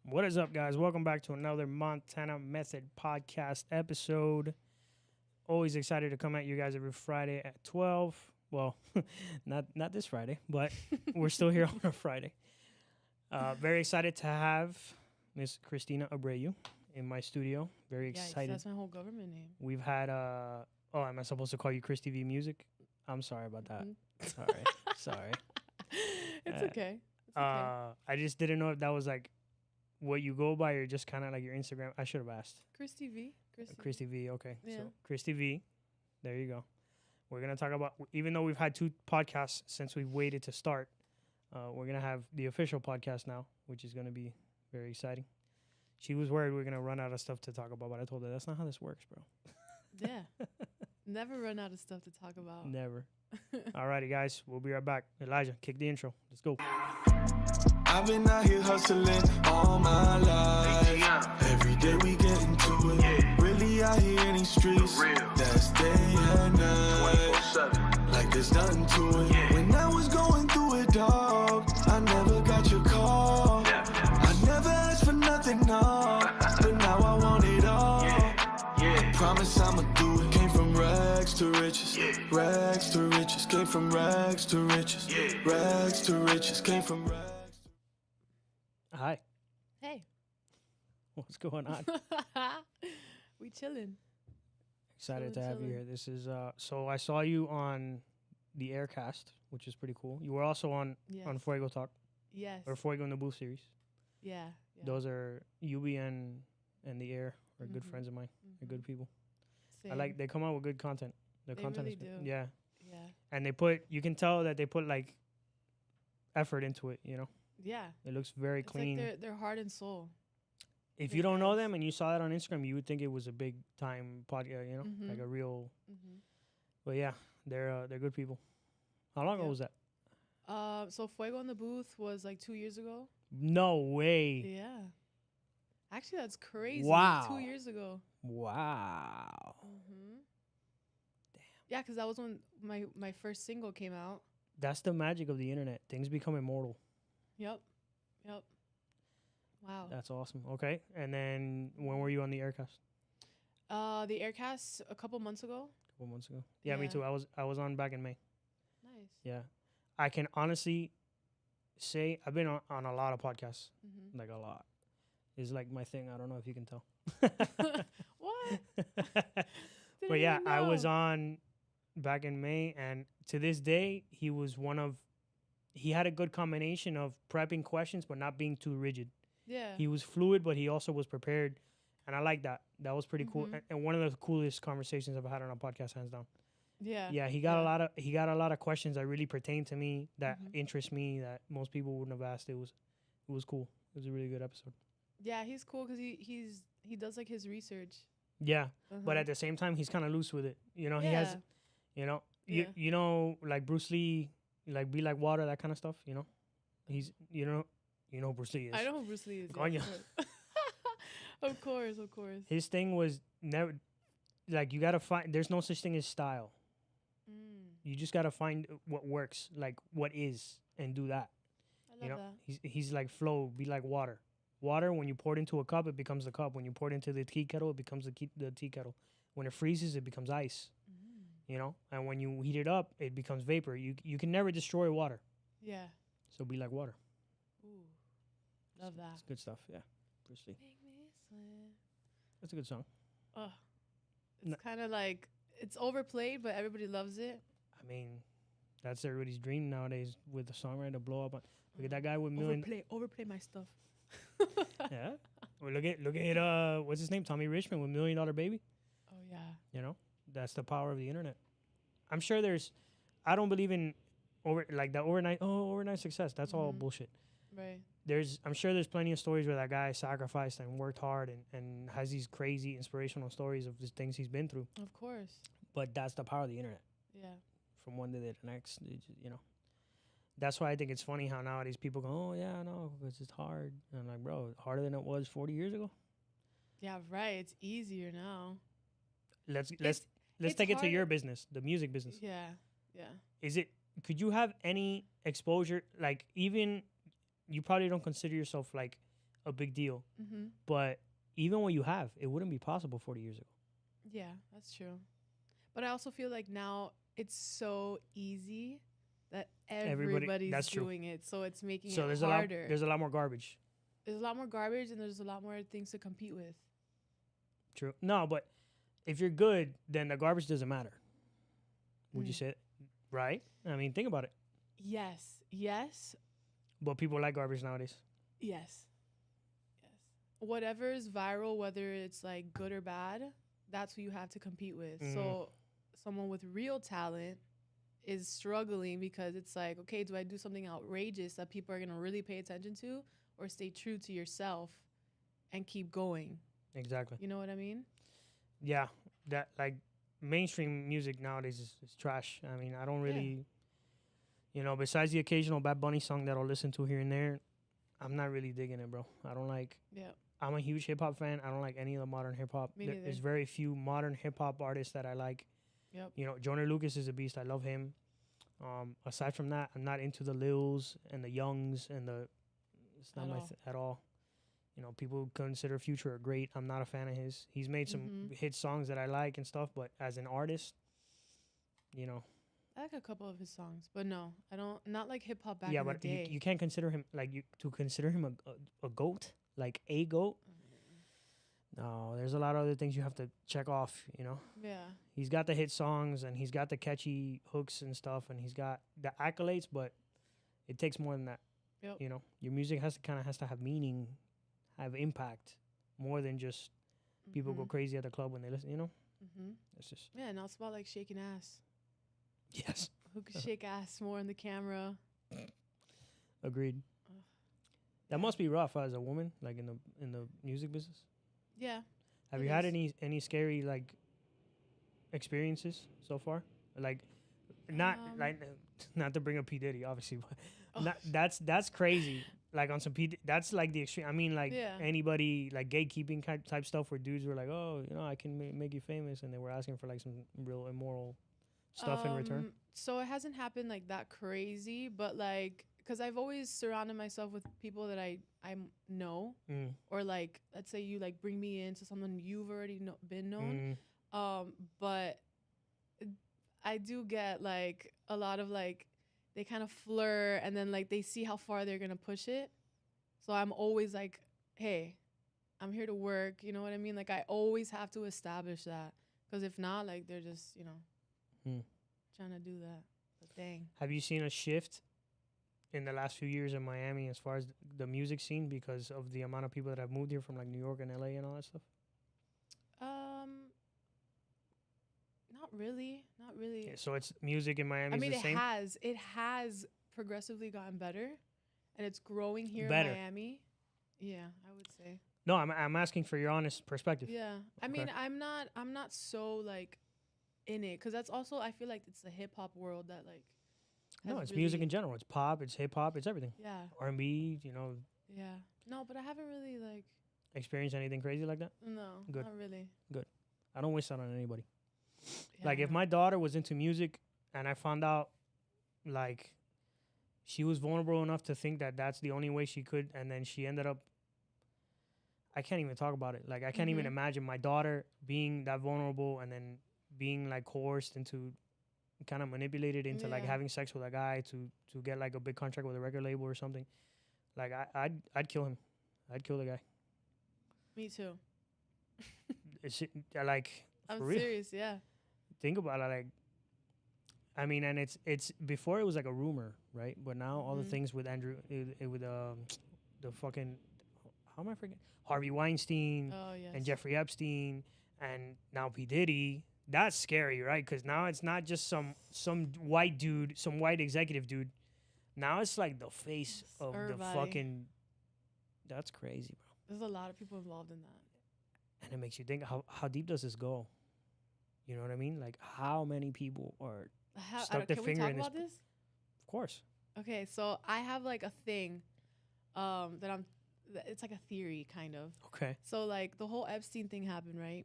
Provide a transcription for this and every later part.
What is up, guys? Welcome back to another Montana Method podcast episode. Always excited to come at you guys every Friday at 12. Well, not this Friday, but we're still here on a Friday. Very excited to have Miss Christina Abreu in my studio. Very excited. That's my whole government name. We've had, am I supposed to call you Kristy V Music? I'm sorry about that. Sorry. It's okay. It's okay. I just didn't know if that was like what you go by or just kind of like your Instagram. I should have asked. Kristy V. Kristy V. Okay. Yeah. So Kristy V. There you go. We're going to talk about, even though we've had 2 podcasts since we've waited to start, we're going to have the official podcast now, which is going to be very exciting. She was worried we're going to run out of stuff to talk about, but I told her that's not how this works, bro. Yeah. Never run out of stuff to talk about. Never. Alrighty, guys. We'll be right back. Elijah, kick the intro. Let's go. I've been out here hustling all my life. Every day we get into it. Really out here in these streets. That's day and night. Like there's nothing to it. When I was going through it, dog, I never got your call. I never asked for nothing, no. But now I want it all. I promise I'ma do it. Came from rags to riches. Rags to riches. Came from rags to riches. Rags to riches. Came from rags. Hi. Hey. What's going on? We chilling. Excited to Chillin', have you chillin'. here. This is so I saw you on the Heir Cast, which is pretty cool. You were also on Yes. Fuego Talk Yes. or Fuego in the Booth series. Yeah. Those are UBN and the Air are good Mhm. friends of mine. They're good people. Same. I like they come out with good content. The They content really is good. do. Yeah. Yeah. And you can tell that they put like effort into it, you know. Yeah. It looks very It's clean. like their heart and soul. If they're you don't know guys. them and you saw that on Instagram, you would think it was a big time podcast, you know, like Mhm. a real. Mm-hmm. But yeah, they're good people. How long ago Yep. was that? So Fuego in the Booth was like 2 years ago. No way. Yeah. Actually, that's crazy. Wow. 2 years ago. Wow. Mm-hmm. Damn. Yeah, because that was when my first single came out. That's the magic of the internet. Things become immortal. Yep. Wow. That's awesome. Okay. And then when were you on the Aircast? The Heir Cast a couple months ago. A couple months ago. Yeah, me Yeah. too. I was on back in May. Nice. Yeah. I can honestly say I've been on a lot of podcasts. Mm-hmm. Like a lot. It's like my thing. I don't know if you can tell. What? But yeah, I was on back in May, and to this day, he had a good combination of prepping questions but not being too rigid. Yeah. He was fluid, but he also was prepared, and I like that. That was pretty cool, Mhm. and one of the coolest conversations I've had on a podcast, hands down. Yeah. Yeah, he got a lot of questions that really pertain to me, that Mhm. interest me, that most people wouldn't have asked. It was cool. It was a really good episode. Yeah, he's cool because he does like his research. Yeah, but Uh-huh. at the same time, he's kind of loose with it. You know, he has, Yeah. you know, Yeah. you know, like Bruce Lee, like be like water, that kind of stuff. You know, he's you know who Bruce Lee is. I know who Bruce Lee is. Coño. Yeah, of course. Of course. His thing was never like you gotta find. There's no such thing as style. Mm, You just gotta find what works, like what is, and do that. I love You know, that. he's like flow, be like water. Water, when you pour it into a cup, it becomes the cup. When you pour it into the tea kettle, it becomes the tea kettle. When it freezes, it becomes ice. Mm. You know, and when you heat it up, it becomes vapor. You can never destroy water. Yeah. So be like water. Ooh. Love that. It's good stuff. Yeah, Bruce Lee. Make me swim. That's a good song. Oh, No. it's kind of like it's overplayed, but everybody loves it. I mean, that's everybody's dream nowadays with the songwriter to blow up. Look at that guy with million. Overplay my stuff. Yeah. Well, look at what's his name? Tommy Richmond with $1 Million Baby. Oh yeah. You know, that's the power of the internet. I'm sure I don't believe in overnight success. That's all Mhm. bullshit. Right. I'm sure there's plenty of stories where that guy sacrificed and worked hard and has these crazy inspirational stories of the things he's been through. Of course. But that's the power of the internet. Yeah. From one day to the next, you know. That's why I think it's funny how nowadays people go, oh yeah, I know, because it's hard. And I'm like, bro, harder than it was 40 years ago. Yeah. Right. It's easier now. Let's it's take it to your harder- business, the music business. Yeah. Yeah. Could you have any exposure, like even you probably don't consider yourself like a big deal. Mm-hmm. But even what you have, it wouldn't be possible 40 years ago. Yeah, that's true. But I also feel like now it's so easy that everybody's that's true. doing it. So it's making So it there's harder. there's a lot more garbage. There's a lot more garbage and there's a lot more things to compete with. True. No, but if you're good, then the garbage doesn't matter. Would you say, right? I mean, think about it. Yes. Yes. But people like garbage nowadays. Yes. Yes. Whatever is viral, whether it's like good or bad, that's who you have to compete with. So someone with real talent is struggling because it's like, okay, do I do something outrageous that people are going to really pay attention to, or stay true to yourself and keep going? Exactly. You know what I mean? Yeah. That, like, mainstream music nowadays is trash. I mean, I don't really, you know, besides the occasional Bad Bunny song that I'll listen to here and there, I'm not really digging it, bro. I don't like. Yeah. I'm a huge hip hop fan. I don't like any of the modern hip hop. Me neither. There's very few modern hip hop artists that I like. Yep. You know, Joyner Lucas is a beast. I love him. Aside from that, I'm not into the Lils and the Youngs and the. It's not at all. You know, people consider Future great. I'm not a fan of his. He's made some hit songs that I like and stuff, but as an artist, you know. I like a couple of his songs, but no, I don't. Not like hip hop back in Yeah, the but day. you can't consider him to consider him a goat, like a goat. No, there's a lot of other things you have to check off, you know? Yeah. He's got the hit songs, and he's got the catchy hooks and stuff, and he's got the accolades, but it takes more than that. Yep. You know? Your music has to have meaning, have impact, more than just people go crazy at the club when they listen, you know? It's just... Yeah, now it's about, like, shaking ass. Yes. Who could shake ass more in the camera? Agreed. That must be rough as a woman, like in the music business. Yeah. Have you had any scary like experiences so far? Like not to bring up P Diddy, obviously, but that's crazy. Like on some that's like the extreme. I mean, like anybody like gatekeeping type stuff where dudes were like, oh, you know, I can make you famous, and they were asking for like some real immoral stuff in return. So it hasn't happened like that crazy, but like. Because I've always surrounded myself with people that I know, or like, let's say you like bring me into someone you've already been known. But I do get like a lot of like, they kind of flirt and then like they see how far they're going to push it. So I'm always like, hey, I'm here to work. You know what I mean? Like I always have to establish that. Because if not, like they're just, you know, trying to do that. But dang. Have you seen a shift in the last few years in Miami as far as the music scene because of the amount of people that have moved here from like New York and LA and all that stuff? Not really. Yeah, so it's music in Miami. I mean, the same? It has progressively gotten better, and it's growing here Better. in Miami. Yeah, I would say. No, I'm asking for your honest perspective. Yeah, I mean, I'm not so like in it because that's also I feel like it's the hip hop world that like. No, it's really music in general. It's pop. It's hip hop. It's everything. Yeah. R&B. You know. Yeah. No, but I haven't really like. Experienced anything crazy like that? No. Good. Not really. Good. I don't wish that on anybody. Yeah, like if my daughter was into music, and I found out, like, she was vulnerable enough to think that that's the only way she could, and then she ended up. I can't even talk about it. Like I can't even imagine my daughter being that vulnerable and then being like coerced into. Kind of manipulated into like having sex with a guy to get like a big contract with a record label or something. Like I'd kill him. I'd kill the guy. Me too. It's like I'm for real. serious, yeah. Think about it, like I mean, and it's before it was like a rumor, right? But now all the things with Andrew with the fucking how am I forgetting Harvey Weinstein and Jeffrey Epstein and now P Diddy. That's scary, right? Because now it's not just some white dude, some white executive dude. Now it's like the face of everybody. The fucking. That's crazy, bro. There's a lot of people involved in that. And it makes you think, how deep does this go? You know what I mean? Like, how many people are stuck their finger in this? Can we talk about this? Of course. Okay, so I have like a thing it's like a theory, kind of. Okay. So, like, the whole Epstein thing happened, right?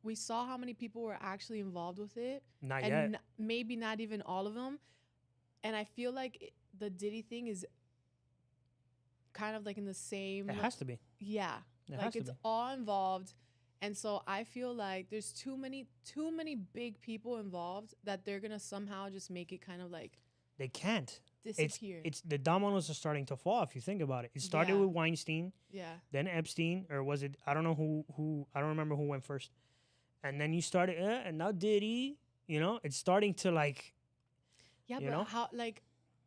We saw how many people were actually involved with it. Not yet. Maybe not even all of them. And I feel like the Diddy thing is kind of like in the same... It has to be. Yeah. It Like, has to it's be. all involved. And so I feel like there's too many big people involved that they're going to somehow just make it kind of like They can't. disappear. It's the dominoes are starting to fall if you think about it. It started Yeah. with Weinstein, yeah. then Epstein, or was it? I don't know who. I don't remember who went first. And then you started, and now Diddy. You know, it's starting to like. Yeah, You but know?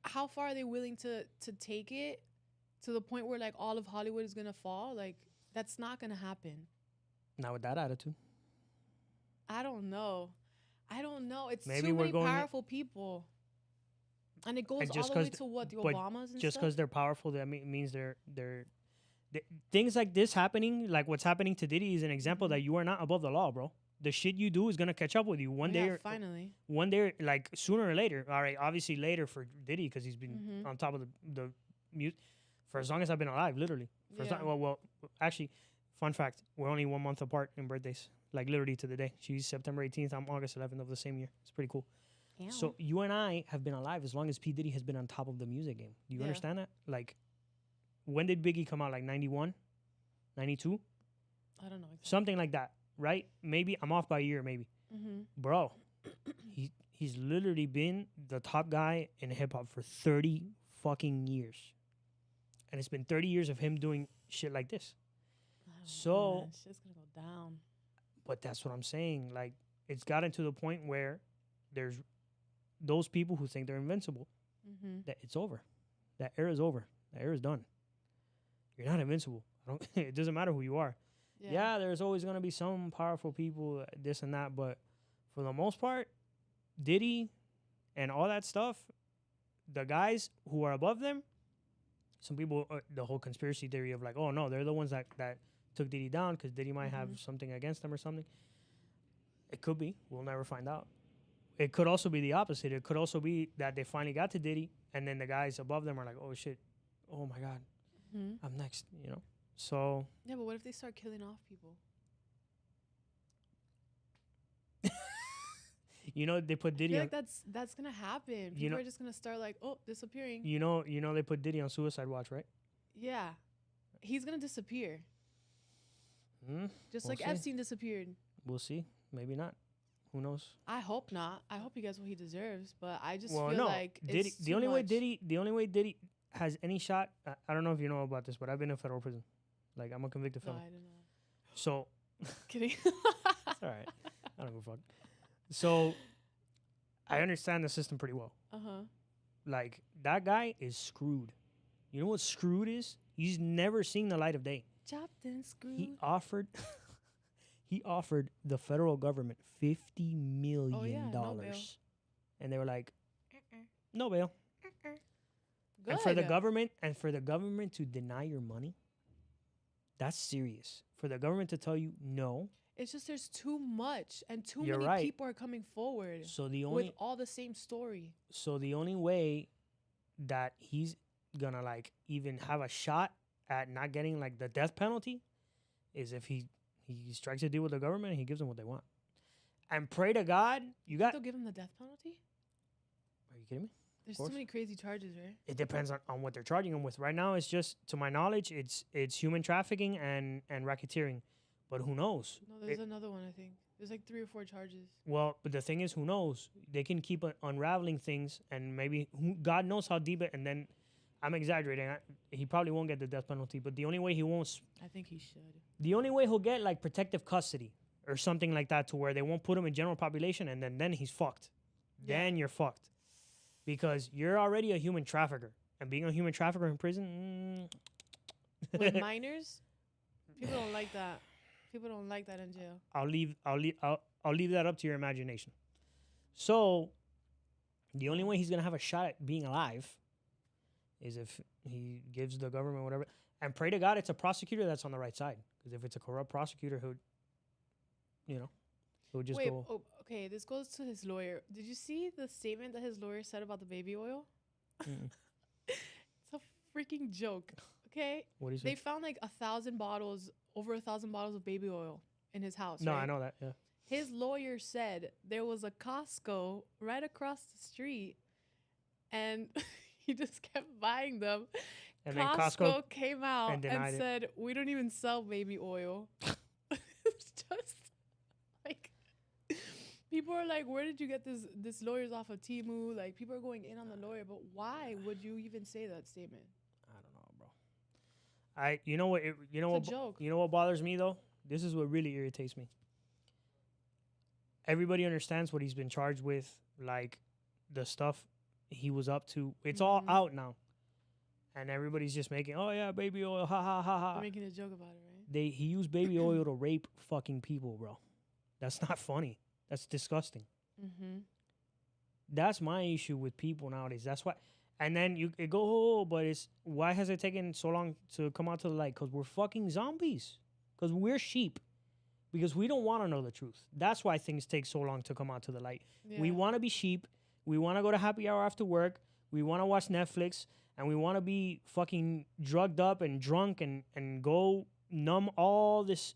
how far are they willing to take it to the point where like all of Hollywood is going to fall? Like, that's not going to happen. Not with that attitude. I don't know. It's Maybe too we're many going- powerful people. And it goes And all just the way 'cause to what, the but Obamas and Just stuff? because they're powerful, that means they're things like this happening, like what's happening to Diddy, is an example Mhm. that you are not above the law, bro. The shit you do is gonna catch up with you one day. Yeah, Or, finally. one day, like sooner or later. All right, obviously later for Diddy because he's been Mhm. on top of the music for as long as I've been alive, literally. For as Yeah. long, well, actually, fun fact: we're only 1 month apart in birthdays, like literally to the day. She's September 18th. I'm August 11th of the same year. It's pretty cool. So you and I have been alive as long as P Diddy has been on top of the music game. Do you Yeah. understand that? Like, when did Biggie come out? Like 91, 92, I don't know exactly. something like that, right? Maybe I'm off by a year, maybe. Mm-hmm. Bro, he's literally been the top guy in hip hop for 30 fucking years. And it's been 30 years of him doing shit like this. So- shit's gonna go down. But that's what I'm saying. Like, it's gotten to the point where there's those people who think they're invincible, Mm-hmm. that it's over. That era is over. That era is done. You're not invincible. It doesn't matter who you are. Yeah, there's always going to be some powerful people, this and that. But for the most part, Diddy and all that stuff, the guys who are above them, some people, the whole conspiracy theory of like, oh, no, they're the ones that took Diddy down because Diddy might have something against them or something. It could be. We'll never find out. It could also be the opposite. It could also be that they finally got to Diddy, and then the guys above them are like, oh, shit. Oh, my God. Mm-hmm. I'm next, you know? So... Yeah, but what if they start killing off people? You know, they put I Diddy feel on... like that's gonna happen. You People know- are just gonna start like, oh, disappearing. You know they put Diddy on suicide watch, right? Yeah, he's gonna disappear, just We'll like see. Epstein disappeared. We'll see. Maybe not. Who knows? I hope not. I hope he gets what he deserves. But I just Well, feel no. like Diddy, it's the too only much. way Diddy has any shot... I don't know if you know about this, but I've been in federal prison. Like, I'm a convicted No, felon. I don't know. So... Kidding. It's all right. I don't give a fuck. So, I understand the system pretty well. Like, that guy is screwed. You know what screwed is? He's never seen the light of day. Chopped and screwed. He offered the federal government $50 million. no bail. And they were like, no bail. Good. And for the government to deny your money, that's serious. For the government to tell you no. It's just there's too much, and too You're many right. people are coming forward So the with only all the same story. way that he's gonna like even have a shot at not getting like the death penalty is if he strikes a deal with the government and he gives them what they want. And pray to God, you got. They'll give him the death penalty. Are you kidding me? There's course. too many crazy charges, right? It depends on what they're charging him with. Right now, it's just, to my knowledge, it's human trafficking and racketeering. But who knows? No, there's another one. I think there's like 3 or 4 charges. Well, but the thing is, who knows? They can keep unraveling things, and maybe God knows how deep it. And then, I'm exaggerating. He probably won't get the death penalty. But the only way he won't, I think he should. the only way he'll get like protective custody or something like that, to where they won't put him in general population, and then he's fucked. Yeah. Then you're fucked, because you're already a human trafficker, and being a human trafficker in prison. With minors, people don't like that. People don't like that in jail. I'll leave that up to your imagination. So, the only way he's gonna have a shot at being alive is if he gives the government whatever. And pray to God it's a prosecutor that's on the right side. Because if it's a corrupt prosecutor, he'll just Wait, go. okay, this goes to his lawyer. Did you see the statement that his lawyer said about the baby oil? Mm-mm. It's a freaking joke. Okay, What do you they say? found like over 1,000 bottles of baby oil in his house. No, right? I know that. Yeah. His lawyer said there was a Costco right across the street, and he just kept buying them And then Costco came out and denied said, we don't even sell baby oil. It's just like, people are like, where did you get this lawyers off of Temu? Like, people are going in on the lawyer, but why would you even say that statement? I don't know, bro. You know what? It's a joke. You know what bothers me though? This is what really irritates me. Everybody understands what he's been charged with, like the stuff he was up to. It's all out now. And everybody's just making, oh yeah, baby oil, ha ha ha ha. They're making a joke about it, right? He used baby oil to rape fucking people, bro. That's not funny. That's disgusting. Mm-hmm. That's my issue with people nowadays. That's why. And then it go, oh, but why has it taken so long to come out to the light? Because we're fucking zombies. Because we're sheep. Because we don't want to know the truth. That's why things take so long to come out to the light. Yeah. We want to be sheep. We want to go to happy hour after work. We want to watch Netflix. And we want to be fucking drugged up and drunk and go numb all these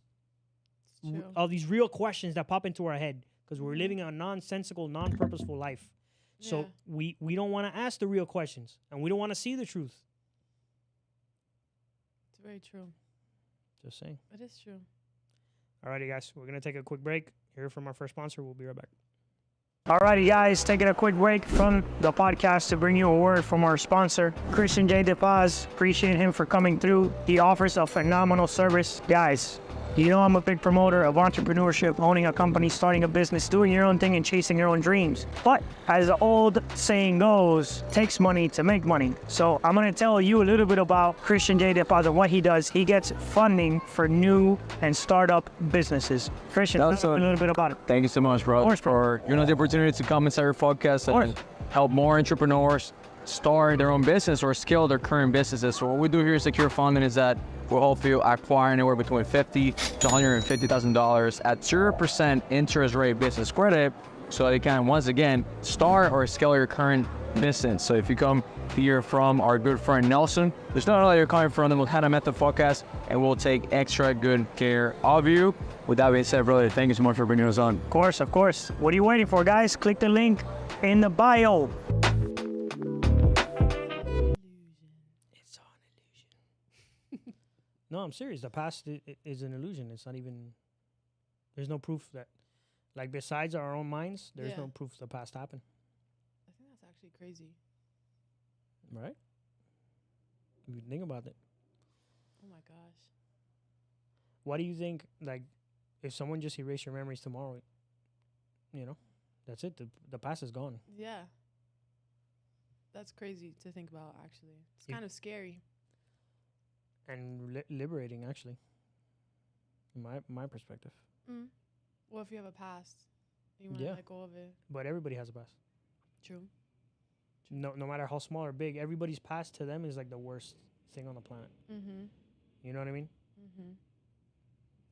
real questions that pop into our head because we're living a nonsensical, non-purposeful life. Yeah. So we don't want to ask the real questions and we don't want to see the truth. It's very true. Just saying. It is true. Alrighty, guys. We're going to take a quick break. Hear from our first sponsor. We'll be right back. Alrighty, guys, taking a quick break from the podcast to bring you a word from our sponsor, Christian J. DePaz. Appreciate him for coming through. He offers a phenomenal service. Guys, you know I'm a big promoter of entrepreneurship, owning a company, starting a business, doing your own thing, and chasing your own dreams. But as the old saying goes, it takes money to make money. So I'm going to tell you a little bit about Christian J. DePaz and what he does. He gets funding for new and startup businesses. Christian, tell us a little bit about it. Thank you so much, bro, for the opportunity to come inside your podcast and help more entrepreneurs start their own business or scale their current businesses. So what we do here at Secure Funding is that we'll help you acquire anywhere between $50,000 to $150,000 at 0% interest rate business credit so that you can, once again, start or scale your current business. So if you come here from our good friend Nelson, there's no that you're coming from the Montana Method Podcast, and we'll take extra good care of you. With that being said, brother, thank you so much for bringing us on. Of course. What are you waiting for, guys? Click the link in the bio. No, I'm serious. The past is an illusion. It's not even... There's no proof that... Like, besides our own minds, there's no proof the past happened. I think that's actually crazy. Right? If you think about it. Oh, my gosh. What do you think, like, if someone just erased your memories tomorrow, you know, that's it. The past is gone. Yeah. That's crazy to think about, actually. It's kind of scary. And liberating, actually, in my perspective. Well, if you have a past, you want to let go of it. But everybody has a past. True. No matter how small or big, everybody's past to them is like the worst thing on the planet. Mm-hmm. You know what I mean? Mm-hmm.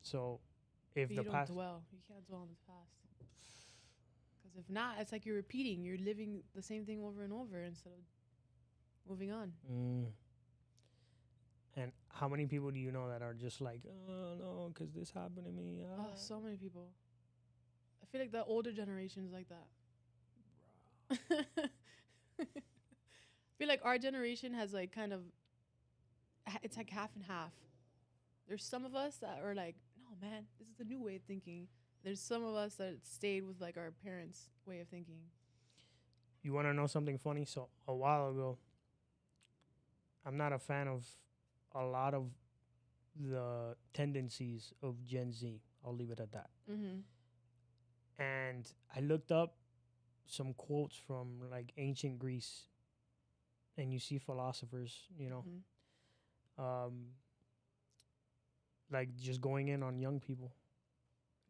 So, if but the you past... don't dwell. You can't dwell on the past. Because if not, it's like you're repeating. You're living the same thing over and over instead of moving on. And how many people do you know that are just like, oh, no, because this happened to me? Oh, so many people. I feel like the older generation is like that. I feel like our generation has like kind of, it's like half and half. There's some of us that are like, no, man, this is the new way of thinking. There's some of us that stayed with like our parents' way of thinking. You want to know something funny? So a while ago, I'm not a fan of a lot of the tendencies of Gen Z. I'll leave it at that. Mm-hmm. And I looked up some quotes from like ancient Greece, and you see philosophers, you know, like just going in on young people,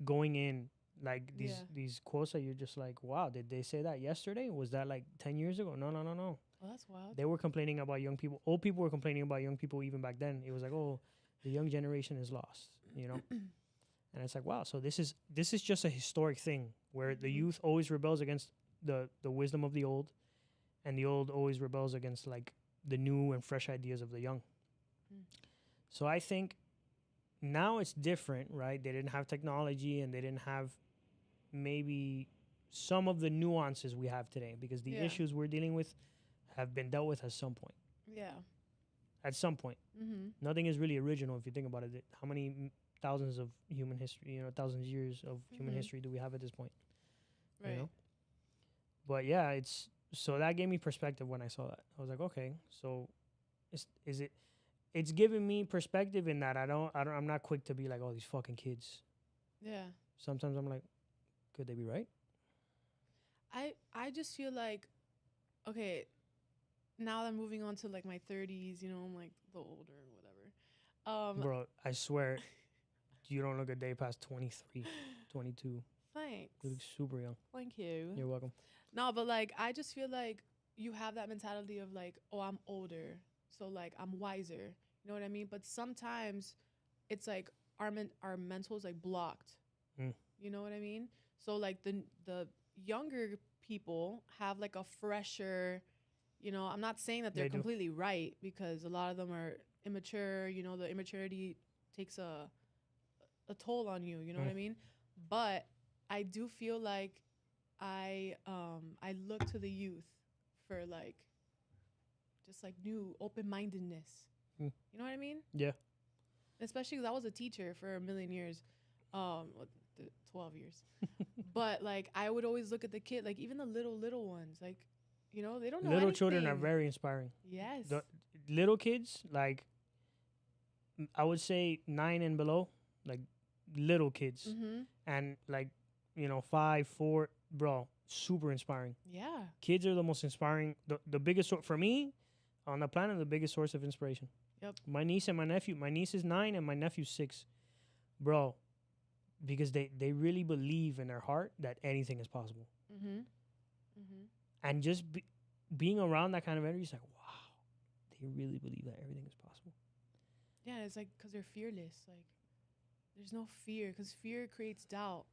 going in like these quotes that you're just like, wow, did they say that yesterday? Was that like 10 years ago? No. Oh, that's wild. They were complaining about young people. Old people were complaining about young people even back then. It was like, oh, the young generation is lost, you know? And it's like, wow, so this is just a historic thing where the youth always rebels against the wisdom of the old, and the old always rebels against like the new and fresh ideas of the young. So I think now it's different, right? They didn't have technology and they didn't have maybe some of the nuances we have today, because the issues we're dealing with have been dealt with at some point. Yeah. at some point. Mm-hmm. Nothing is really original if you think about it. How many thousands of human history, thousands of years of human Mhm. history do we have at this point? Right. You know? But yeah, so that gave me perspective when I saw that. I was like, okay, so it's giving me perspective in that I'm not quick to be like, oh, these fucking kids. Yeah. Sometimes I'm like, could they be right? I just feel like, okay, now that I'm moving on to like my 30s, I'm like the older whatever. Bro, I swear, you don't look a day past 23, 22. Thanks. You look super young. Thank you. You're welcome. No, but like I just feel like you have that mentality of like, oh, I'm older, so like I'm wiser. You know what I mean? But sometimes it's like our mental's like blocked. Mm. You know what I mean? So like the younger people have like a fresher, I'm not saying that they're completely right, because a lot of them are immature, the immaturity takes a toll on you, you know what I mean? But I do feel like I look to the youth for like just like new open-mindedness. You know what I mean? Yeah. Especially because I was a teacher for a million years, 12 years. But like I would always look at the kid, like even the little ones, like they don't know Little anything. children are very inspiring. Yes. The little kids, like I would say 9 and below, like little kids, and like 5, 4, bro, super inspiring. Yeah. Kids are the most inspiring. The biggest for me on the planet, the biggest source of inspiration. Yep. My niece and my nephew. My niece is 9 and my nephew's 6, bro, because they really believe in their heart that anything is possible. And just being around that kind of energy is like, wow, they really believe that everything is possible. Yeah, it's like because they're fearless. Like there's no fear, because fear creates doubt.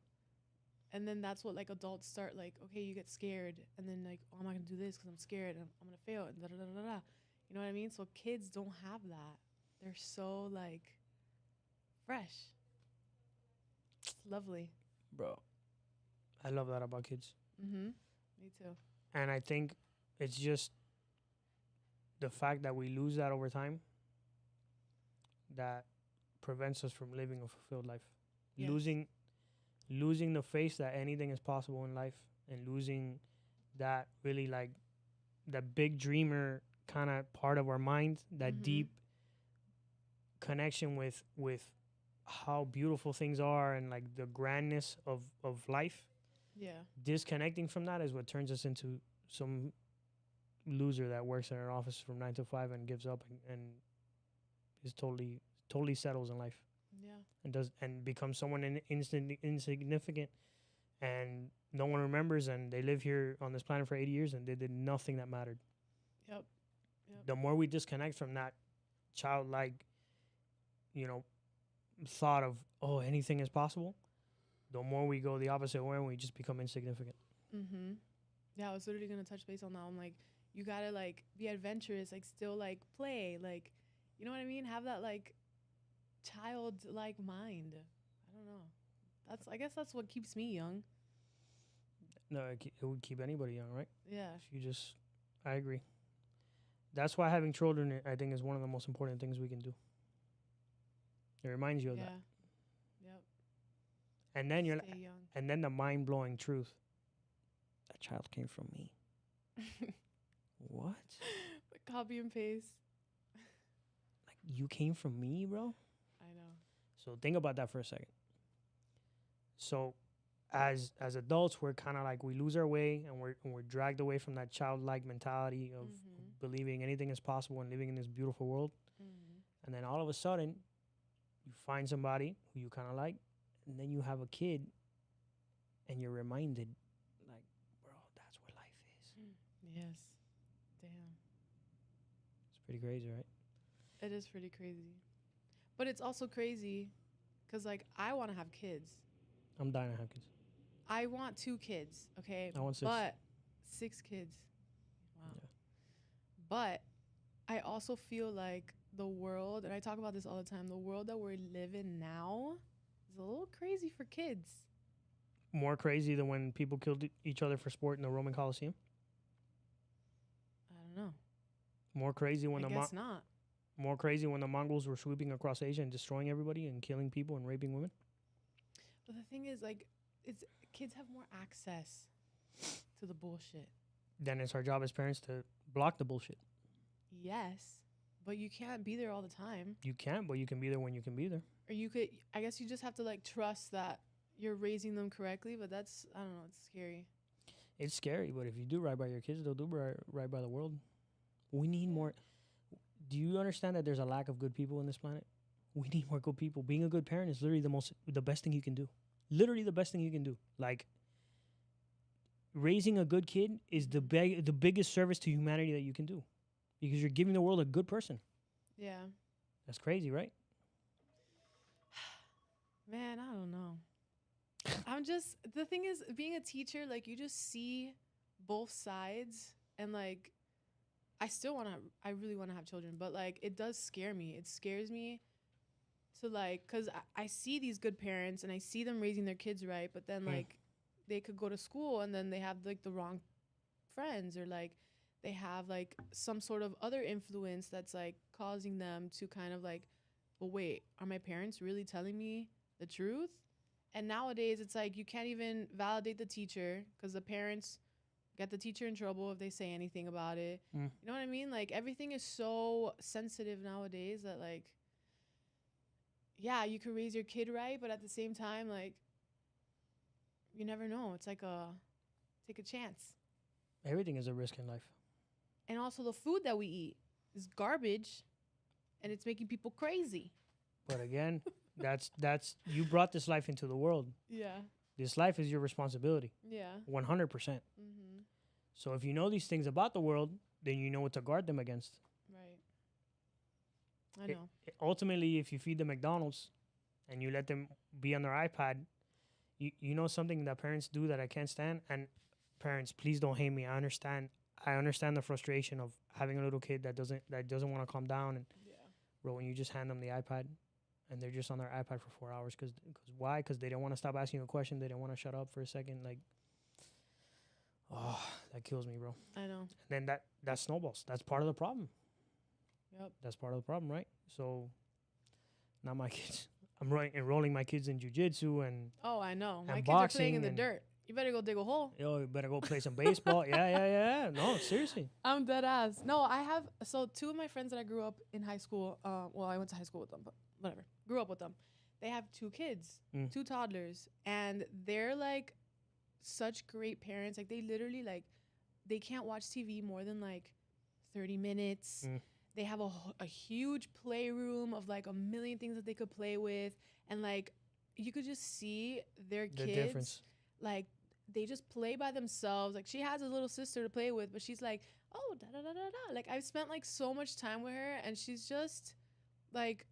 And then that's what like adults start like, okay, you get scared, and then like, oh, I'm not gonna do this because I'm scared and I'm gonna fail and da da da da da. You know what I mean? So kids don't have that. They're so like fresh. It's lovely. Bro, I love that about kids. Me too. And I think it's just the fact that we lose that over time that prevents us from living a fulfilled life. Yes. Losing the faith that anything is possible in life, and losing that really like that big dreamer kind of part of our mind, that deep connection with how beautiful things are and like the grandness of life. Yeah. Disconnecting from that is what turns us into some loser that works in an office from 9 to 5 and gives up and is totally settles in life. Yeah. And becomes someone insignificant, and no one remembers, and they live here on this planet for 80 years and they did nothing that mattered. Yep. The more we disconnect from that childlike, thought of, oh, anything is possible, the more we go the opposite way and we just become insignificant. Yeah, I was literally gonna touch base on that. I'm like, you gotta like be adventurous, like still like play, like, you know what I mean? Have that like childlike mind. I don't know. I guess that's what keeps me young. No, it would keep anybody young, right? Yeah. I agree. That's why having children, I think, is one of the most important things we can do. It reminds you of that. Yep. And then Stay young. and then the mind-blowing truth. That child came from me. What? Copy and paste. Like, you came from me, bro? I know. So think about that for a second. So as adults, we're kind of like, we lose our way, and we're dragged away from that childlike mentality of believing anything is possible and living in this beautiful world. And then all of a sudden, you find somebody who you kind of like, and then you have a kid, and you're reminded, like, bro, that's what life is. Yes. Damn. It's pretty crazy, right? It is pretty crazy. But it's also crazy because, like, I want to have kids. I'm dying to have kids. I want 2 kids, okay? I want 6. But 6 kids. Wow. Yeah. But I also feel like the world, and I talk about this all the time, the world that we're living now is a little crazy for kids. More crazy than when people killed each other for sport in the Roman Coliseum? I don't know. More crazy when I the guess not. more crazy when the Mongols were sweeping across Asia and destroying everybody and killing people and raping women? But the thing is, like, it's kids have more access to the bullshit. Then it's our job as parents to block the bullshit. Yes, but you can't be there all the time. You can't, but you can be there when you can be there. Or you could, I guess you just have to, like, trust that you're raising them correctly, but that's, I don't know, it's scary. It's scary, but if you do right by your kids, they'll do right by the world. We need more. Do you understand that there's a lack of good people on this planet? We need more good people. Being a good parent is literally the best thing you can do. Literally the best thing you can do. Like, raising a good kid is the biggest service to humanity that you can do, because you're giving the world a good person. Yeah. That's crazy, right? Man, I don't know. I'm just, the thing is, being a teacher, like, you just see both sides, and, like, I really want to have children, but, like, it does scare me. It scares me to, like, because I see these good parents, and I see them raising their kids right, but then, like, they could go to school, and then they have, like, the wrong friends, or, like, they have, like, some sort of other influence that's, like, causing them to kind of, like, well, wait, are my parents really telling me the truth? And nowadays, it's like you can't even validate the teacher because the parents get the teacher in trouble if they say anything about it. You know what I mean? Like, everything is so sensitive nowadays that, like, yeah, you could raise your kid right, but at the same time, like, you never know. It's like take a chance. Everything is a risk in life. And also the food that we eat is garbage, and it's making people crazy. But again, that's you brought this life into the world. Yeah. This life is your responsibility. Yeah. 100%. So if you know these things about the world, then you know what to guard them against. Right. I know. Ultimately, if you feed them McDonald's and you let them be on their iPad, you know something that parents do that I can't stand. And parents, please don't hate me. I understand the frustration of having a little kid that doesn't want to calm down. And bro, when you just hand them the iPad and they're just on their iPad for 4 hours, because why? Because they don't want to stop asking you a question. They don't want to shut up for a second. Like, oh, that kills me, bro. I know. And then that snowballs. That's part of the problem. Yep. That's part of the problem, right? So now my kids, I'm enrolling my kids in jiu-jitsu and oh, I know. My and kids are playing in the and dirt. You better go dig a hole. Yo, you better go play some baseball. Yeah. No, seriously. I'm dead ass. No, I have, so two of my friends that I grew up in high school, well, I went to high school with them, but whatever. Grew up with them. They have 2 kids, 2 toddlers, and they're, like, such great parents. Like, they literally, like, they can't watch TV more than, like, 30 minutes. They have a huge playroom of, like, a million things that they could play with. And, like, you could just see their kids. The difference. Like, they just play by themselves. Like, she has a little sister to play with, but she's like, oh, da-da-da-da-da. Like, I've spent, like, so much time with her, and she's just, like,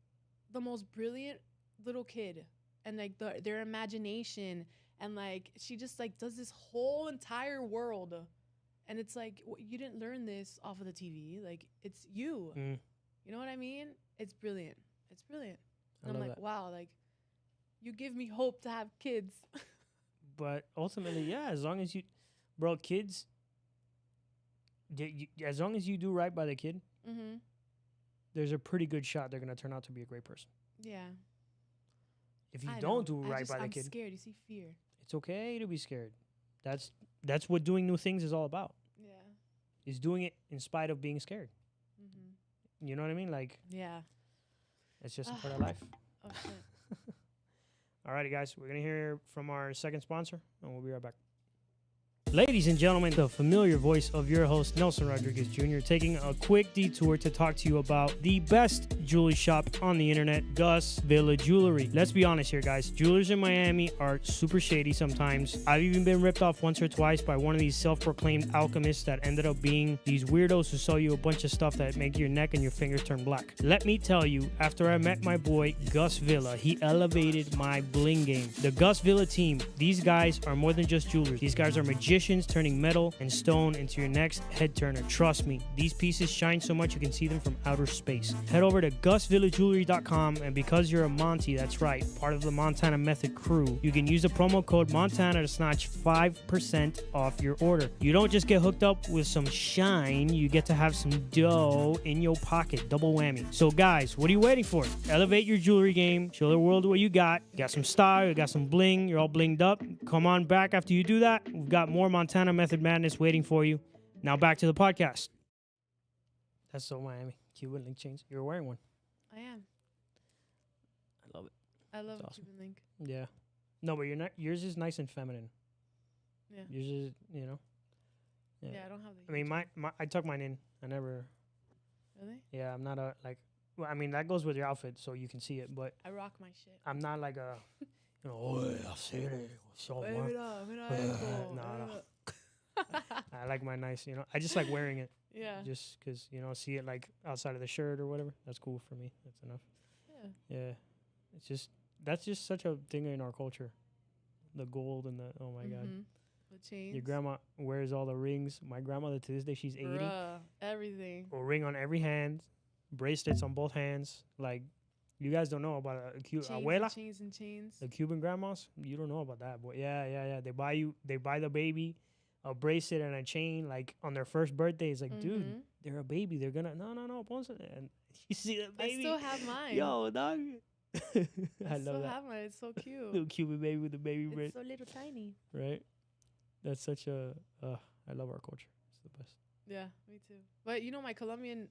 the most brilliant little kid. And, like, their imagination. And, like, she just, like, does this whole entire world. And it's like, you didn't learn this off of the TV. Like, it's you. You know what I mean? It's brilliant. It's brilliant. And I'm like, wow, like, you give me hope to have kids. But ultimately, yeah, as long as you, bro, kids, as long as you do right by the kid, there's a pretty good shot they're going to turn out to be a great person. Yeah. If you don't do right by the kid. I'm scared. You see fear. It's okay to be scared. That's what doing new things is all about. Yeah. Is doing it in spite of being scared. You know what I mean? Like, yeah. It's just a part of life. Oh, shit. Alrighty, guys, we're going to hear from our second sponsor, and we'll be right back. Ladies and gentlemen, the familiar voice of your host, Nelson Rodriguez Jr., taking a quick detour to talk to you about the best jewelry shop on the internet, Gus Villa Jewelry. Let's be honest here, guys. Jewelers in Miami are super shady sometimes. I've even been ripped off once or twice by one of these self-proclaimed alchemists that ended up being these weirdos who sell you a bunch of stuff that make your neck and your fingers turn black. Let me tell you, after I met my boy, Gus Villa, he elevated my bling game. The Gus Villa team, these guys are more than just jewelers. These guys are magicians. magicians, turning metal and stone into your next head turner. Trust me, these pieces shine so much you can see them from outer space. Head over to GusVillageJewelry.com, and because you're a Monty, that's right, part of the Montana Method crew, you can use the promo code Montana to snatch 5% off your order. You don't just get hooked up with some shine, you get to have some dough in your pocket. Double whammy. So guys, what are you waiting for? Elevate your jewelry game. Show the world what you got. You got some style, you got some bling, you're all blinged up. Come on back after you do that. We've got more Montana Method Madness waiting for you. Now back to the podcast. That's so Miami. Cuban link chains. You're wearing one. I am. I love it. I love It's awesome. Cuban link. Yeah. No, but you're not. Yours is nice and feminine. Yeah. Yours is, you know. Yeah, I don't have the. I mean, my I tuck mine in. I never. Really? Yeah, I'm not a like. Well, I mean, that goes with your outfit, so you can see it. But I rock my shit. I'm not like a. You know, oh, I'll see it. So no. I like my nice. You know, I just like wearing it. Yeah. Just because see it like outside of the shirt or whatever. That's cool for me. That's enough. Yeah. Yeah. It's just that's just such a thing in our culture. The gold and the oh my god. The chains. Your grandma wears all the rings. My grandmother to this day, she's 80. Bruh, everything. A ring on every hand, bracelets on both hands. Like, you guys don't know about a abuela. Chains and chains. The Cuban grandmas, you don't know about that, boy. Yeah. They buy the baby a bracelet and a chain like on their first birthday. It's like, dude, they're a baby. They're gonna no, Ponce. And you see that baby? I still have mine. Yo, dog. I love still that. have mine. It's so cute. Little Cuban baby with the baby bracelet. It's so little tiny. Right? That's such a. I love our culture. It's the best. Yeah, me too. But my Colombian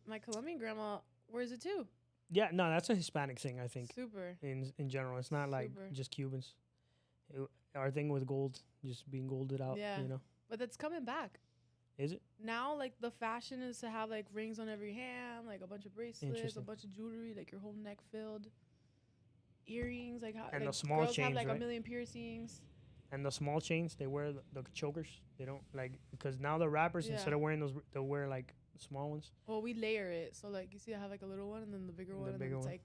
grandma wears it too. Yeah, no, that's a Hispanic thing, I think. Super. In general, it's not like just Cubans. Our thing with gold, just being golded out. Yeah. You know. But that's coming back. Is it? Now, like, the fashion is to have like rings on every hand, like a bunch of bracelets, a bunch of jewelry, like your whole neck filled, earrings, like how. And like the small girls chains, have like right? a million piercings. And the small chains, they wear the chokers. They don't like because now the rappers instead of wearing those, they'll wear like small ones. Well, we layer it, so like you see, I have like a little one and then the bigger one, and then it's like.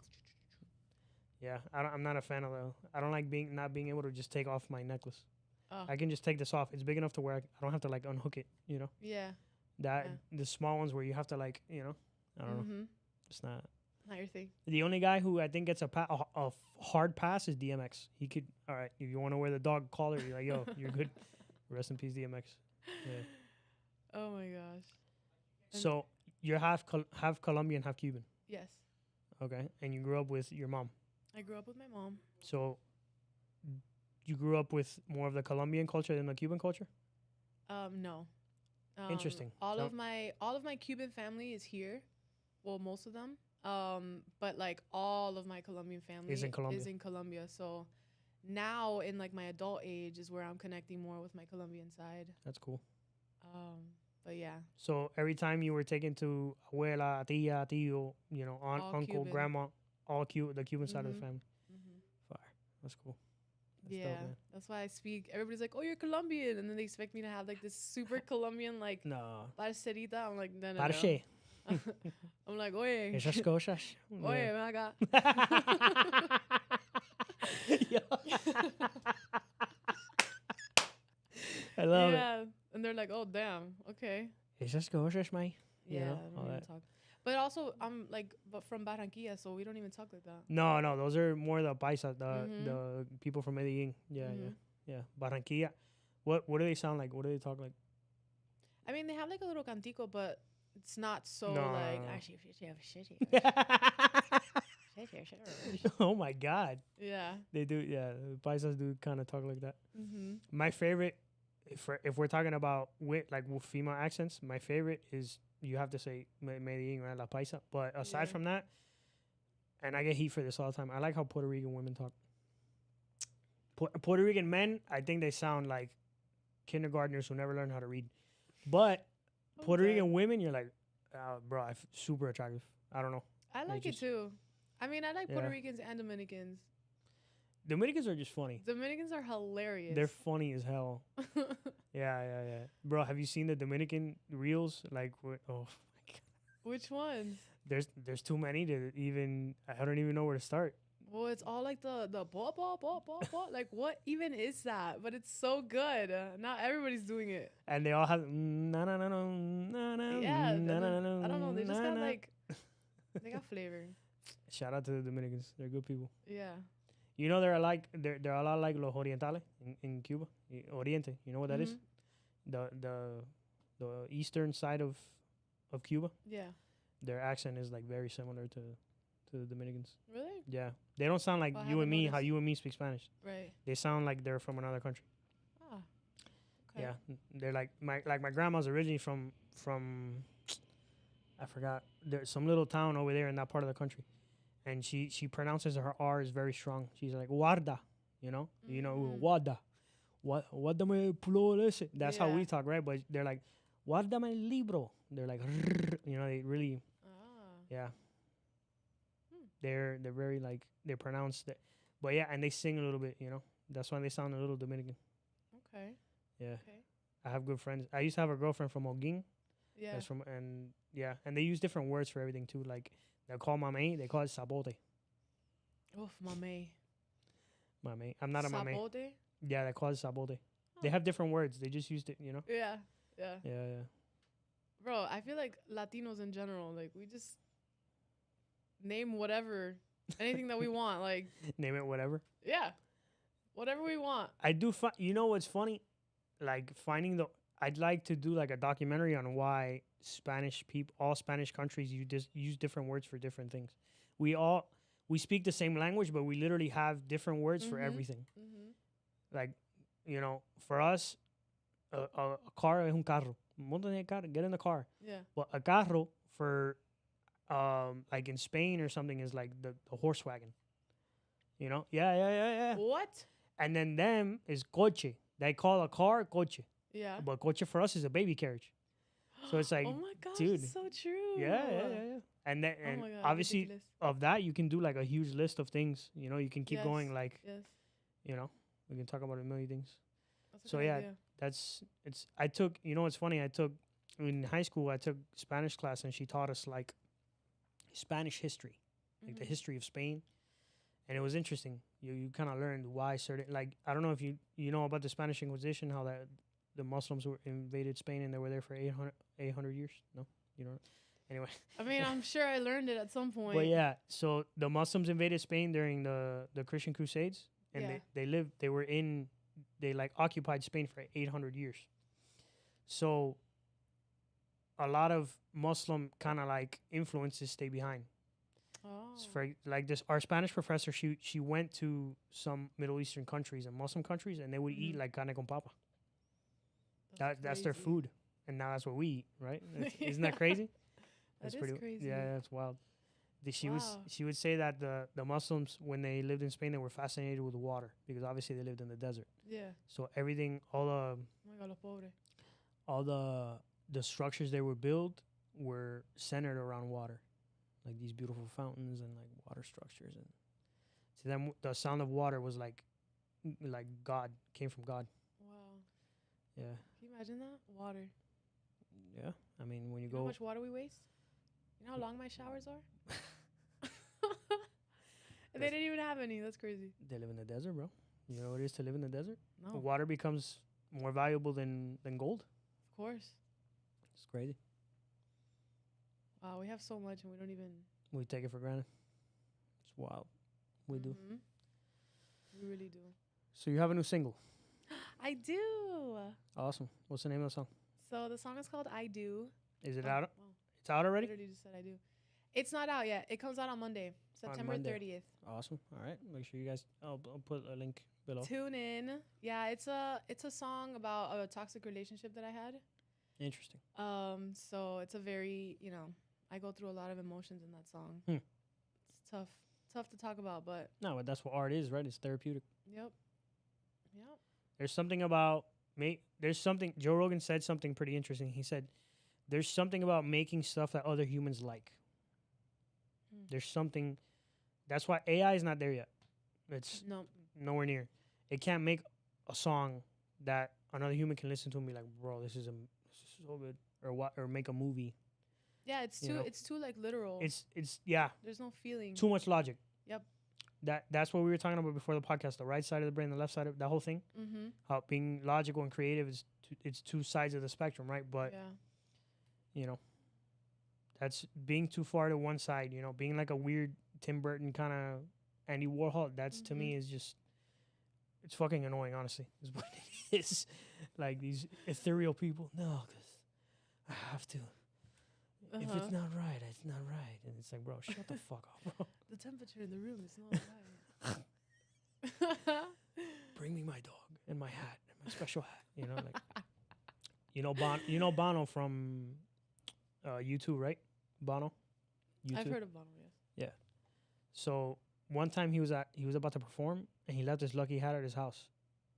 Yeah, I'm not a fan of the. I don't like not being able to just take off my necklace. Oh. I can just take this off. It's big enough to where I don't have to like unhook it. You know. Yeah. The small ones where you have to like I don't know. It's not your thing. The only guy who I think gets a hard pass is DMX. He could all right. If you want to wear the dog collar, you're like yo, you're good. Rest in peace, DMX. Yeah. Oh my gosh. So you're half Colombian, half Cuban. Yes. Okay, and you grew up with your mom. I grew up with my mom. So you grew up with more of the Colombian culture than the Cuban culture? No. Interesting. All of my Cuban family is here. Well, most of them. But like all of my Colombian family is in Colombia. So now in like my adult age is where I'm connecting more with my Colombian side. That's cool. But yeah. So every time you were taken to abuela, tia, tío, aunt, all uncle, Cuban. grandma, all the Cuban side of the family. Fire. That's cool. That's dope, man. That's why I speak. Everybody's like, "Oh, you're Colombian," and then they expect me to have like this super Colombian like no. Parcerita. I'm like, no. Parce. I'm like, oye. Esas cosas. Oye, ven acá. I love it. Yeah, and they're like, "Oh, damn, okay." Esas cosas, man. Yeah, I don't even talk. But also, I'm like, from Barranquilla, so we don't even talk like that. No, those are more the paisa, the people from Medellin. Yeah. Barranquilla. What do they sound like? What do they talk like? I mean, they have like a little cantico, but it's not so like. Oh my God. Yeah. They do. Yeah, the paisas do kind of talk like that. My favorite, if we're talking about with female accents, my favorite is. You have to say Medellin, right? La Paisa. But aside from that, and I get heat for this all the time, I like how Puerto Rican women talk. Puerto Rican men, I think they sound like kindergartners who never learned how to read. But Puerto Rican women, you're like, bro, super attractive. I don't know. I like it too. I mean, I like Puerto Ricans and Dominicans. Dominicans are just funny. Dominicans are hilarious. They're funny as hell. Yeah. Bro, have you seen the Dominican reels? Like, oh my God. Which ones? There's too many to even. I don't even know where to start. Well, it's all like the blah. Like, what even is that? But it's so good. Not everybody's doing it. And they all have na na na na na na. Yeah, na, na, I don't know. They just na, got na. like, they got flavor. Shout out to the Dominicans. They're good people. Yeah. You know they're a lot like los orientales in Cuba. Oriente. You know what that is? The eastern side of Cuba. Yeah. Their accent is like very similar to the Dominicans. Really? Yeah. They don't sound like Well, I you and haven't me, how noticed. you and me speak Spanish. Right. They sound like they're from another country. Ah. Okay. Yeah. They're like my grandma's originally from I forgot. There's some little town over there in that part of the country. And she pronounces her R's very strong. She's like guarda, you know? You know, guarda. Guardame pulo ese. That's how we talk, right? But they're like guardame el libro. They're like you know, they really yeah. They're very like they pronounce that, but yeah, and they sing a little bit. You know, that's why they sound a little Dominican. Okay. Yeah. Okay. I have good friends. I used to have a girlfriend from Holguín. Yeah. That's from and they use different words for everything too. Like they call mame, they call it sabote. Oof, mame. Mame. I'm not a mame. Sabote? Yeah, they call it sabote. They have different words. They just used it. You know. Yeah. Yeah. Yeah. Bro, I feel like Latinos in general, like we just name whatever, anything that we want. Like Name it whatever. yeah, whatever we want. I do. You know what's funny? Like I'd like to do like a documentary on why all Spanish countries, you just use different words for different things. We speak the same language, but we literally have different words for everything. Like, you know, for us, a car es un carro. Get in the car. Yeah. Well, a carro for, like in Spain or something is like the horse wagon. You know? Yeah. What? And then them is coche. They call a car coche. Yeah. But coche for us is a baby carriage. So it's like, oh my gosh, dude. it's so true. Yeah. And then Oh my God, obviously ridiculous. of that you can do like a huge list of things. You know, you can keep going like, Yes. you know, we can talk about a million things. That's a So good yeah, idea. I took, you know what's funny? In high school, I took Spanish class and she taught us like Spanish history, like the history of Spain. And it was interesting. You kind of learned why certain, like, I don't know if you know about the Spanish Inquisition, how that the Muslims invaded Spain and they were there for 800 years. No, you don't. Anyway. I mean, I'm sure I learned it at some point. But yeah, so the Muslims invaded Spain during the Christian Crusades, and they like occupied Spain for 800 years. So a lot of Muslim kind of like influences stay behind. Oh. So for like this, our Spanish professor, she went to some Middle Eastern countries and Muslim countries, and they would eat like carne con papa. That's their crazy. food, and now that's what we eat, right? Isn't that crazy? That's pretty crazy. Yeah, that's wild. She Wow. would say that the Muslims, when they lived in Spain, they were fascinated with water because obviously they lived in the desert. Yeah. So everything, Oh my God, los pobres. all the structures they would build were centered around water, like these beautiful fountains and like water structures. And to them, the sound of water was like God, came from God. Wow. Yeah, Can you imagine that? Water. yeah. I mean, when you You know go, how much water we waste? You know how long my showers are? And they didn't even have any. That's crazy. they live in the desert, bro. You know what it is to live in the desert? No, of Water becomes more valuable than gold. course. It's crazy. Wow, we have so much and we don't even. We take it for granted. It's wild. We do. Mhm. We really do. So you have a new single. I do. Awesome. What's the name of the song? So the song is called I Do. Is it Oh, out? wow. It's out I already? literally just said I do. It's not out yet. It comes out on Monday, September Monday. 30th. Awesome. All right. Make sure you guys. I'll put a link below. Tune in. Yeah, it's a song about a toxic relationship that I had. Interesting. So it's a very, I go through a lot of emotions in that song. Hmm. It's tough to talk about, but No, but that's what art is, right? It's therapeutic. yep. There's something about Joe Rogan said something pretty interesting. He said, "There's something about making stuff that other humans like." Hmm. There's something. That's why AI is not there yet. It's No. nowhere near. It can't make a song that another human can listen to and be like, "Bro, this is so good," or make a movie. Yeah, it's You too know? it's too like literal. It's yeah, There's no feeling. too much logic. Yep. that's what we were talking about before the podcast. The right side of the brain, the left side of the whole thing. Mm-hmm. How being logical and creative is it's two sides of the spectrum, right? But Yeah. you know, that's being too far to one side. You know, being like a weird Tim Burton kind of Andy Warhol. That's to me is just it's fucking annoying. Honestly, is what it is. Like these ethereal people. No, because I have to. If it's not right, it's not right. And it's like, bro, shut the fuck up, bro. The temperature in the room is not right. Bring me my dog and my hat and my special hat. You know, like you know Bono from U2, right? Bono. U2. I've heard of Bono, yes. So one time he was about to perform and he left his lucky hat at his house.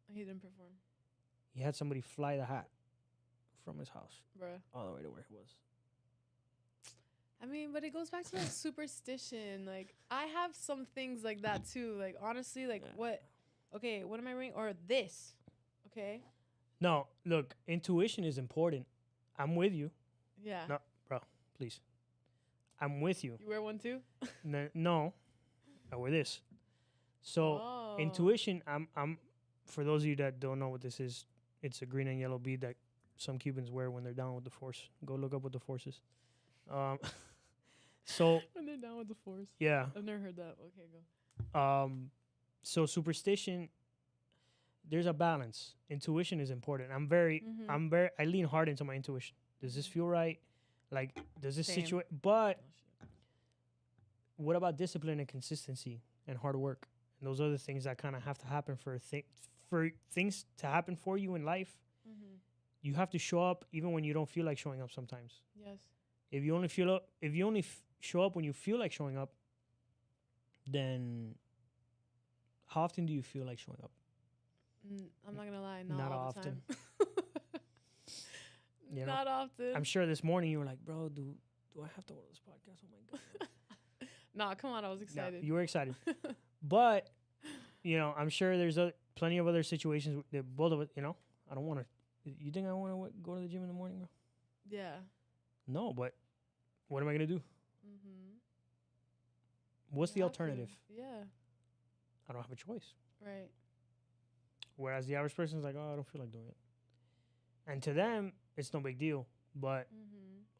He didn't perform. He had somebody fly the hat from his house Bruh. all the way to where he was. I mean, but it goes back to like superstition. Like I have some things like that too. Like honestly, like what? Okay, what am I reading? Or this? Okay. No, look, intuition is important. I'm with you. Yeah. No, bro, please. I'm with you. You wear one too? No, I wear this. So intuition. I'm. For those of you that don't know what this is, it's a green and yellow bead that some Cubans wear when they're down with the force. Go look up what the force is. So when they're down with the force. yeah. I've never heard that. Okay, go. So superstition. There's a balance. Intuition is important. I lean hard into my intuition. Does this feel right? Like, does this situate? But what about discipline and consistency and hard work? And those are the things that kind of have to happen for things to happen for you in life. Mm-hmm. You have to show up even when you don't feel like showing up sometimes. Yes. If you only show up when you feel like showing up, then how often do you feel like showing up? I'm not gonna lie, not all often. the time. You know? Not often. I'm sure this morning you were like, bro, do I have to go to this podcast? Oh my god. Nah, come on, I was excited. No, you were excited. But, you know, I'm sure there's plenty of other situations that both of us, you know, I don't want to. You think I want to go to the gym in the morning, bro? Yeah. No, but what am I going to do? Mm-hmm. What's the alternative? Yeah. I don't have a choice. Right. Whereas the average person is like, oh, I don't feel like doing it. And to them, it's no big deal. But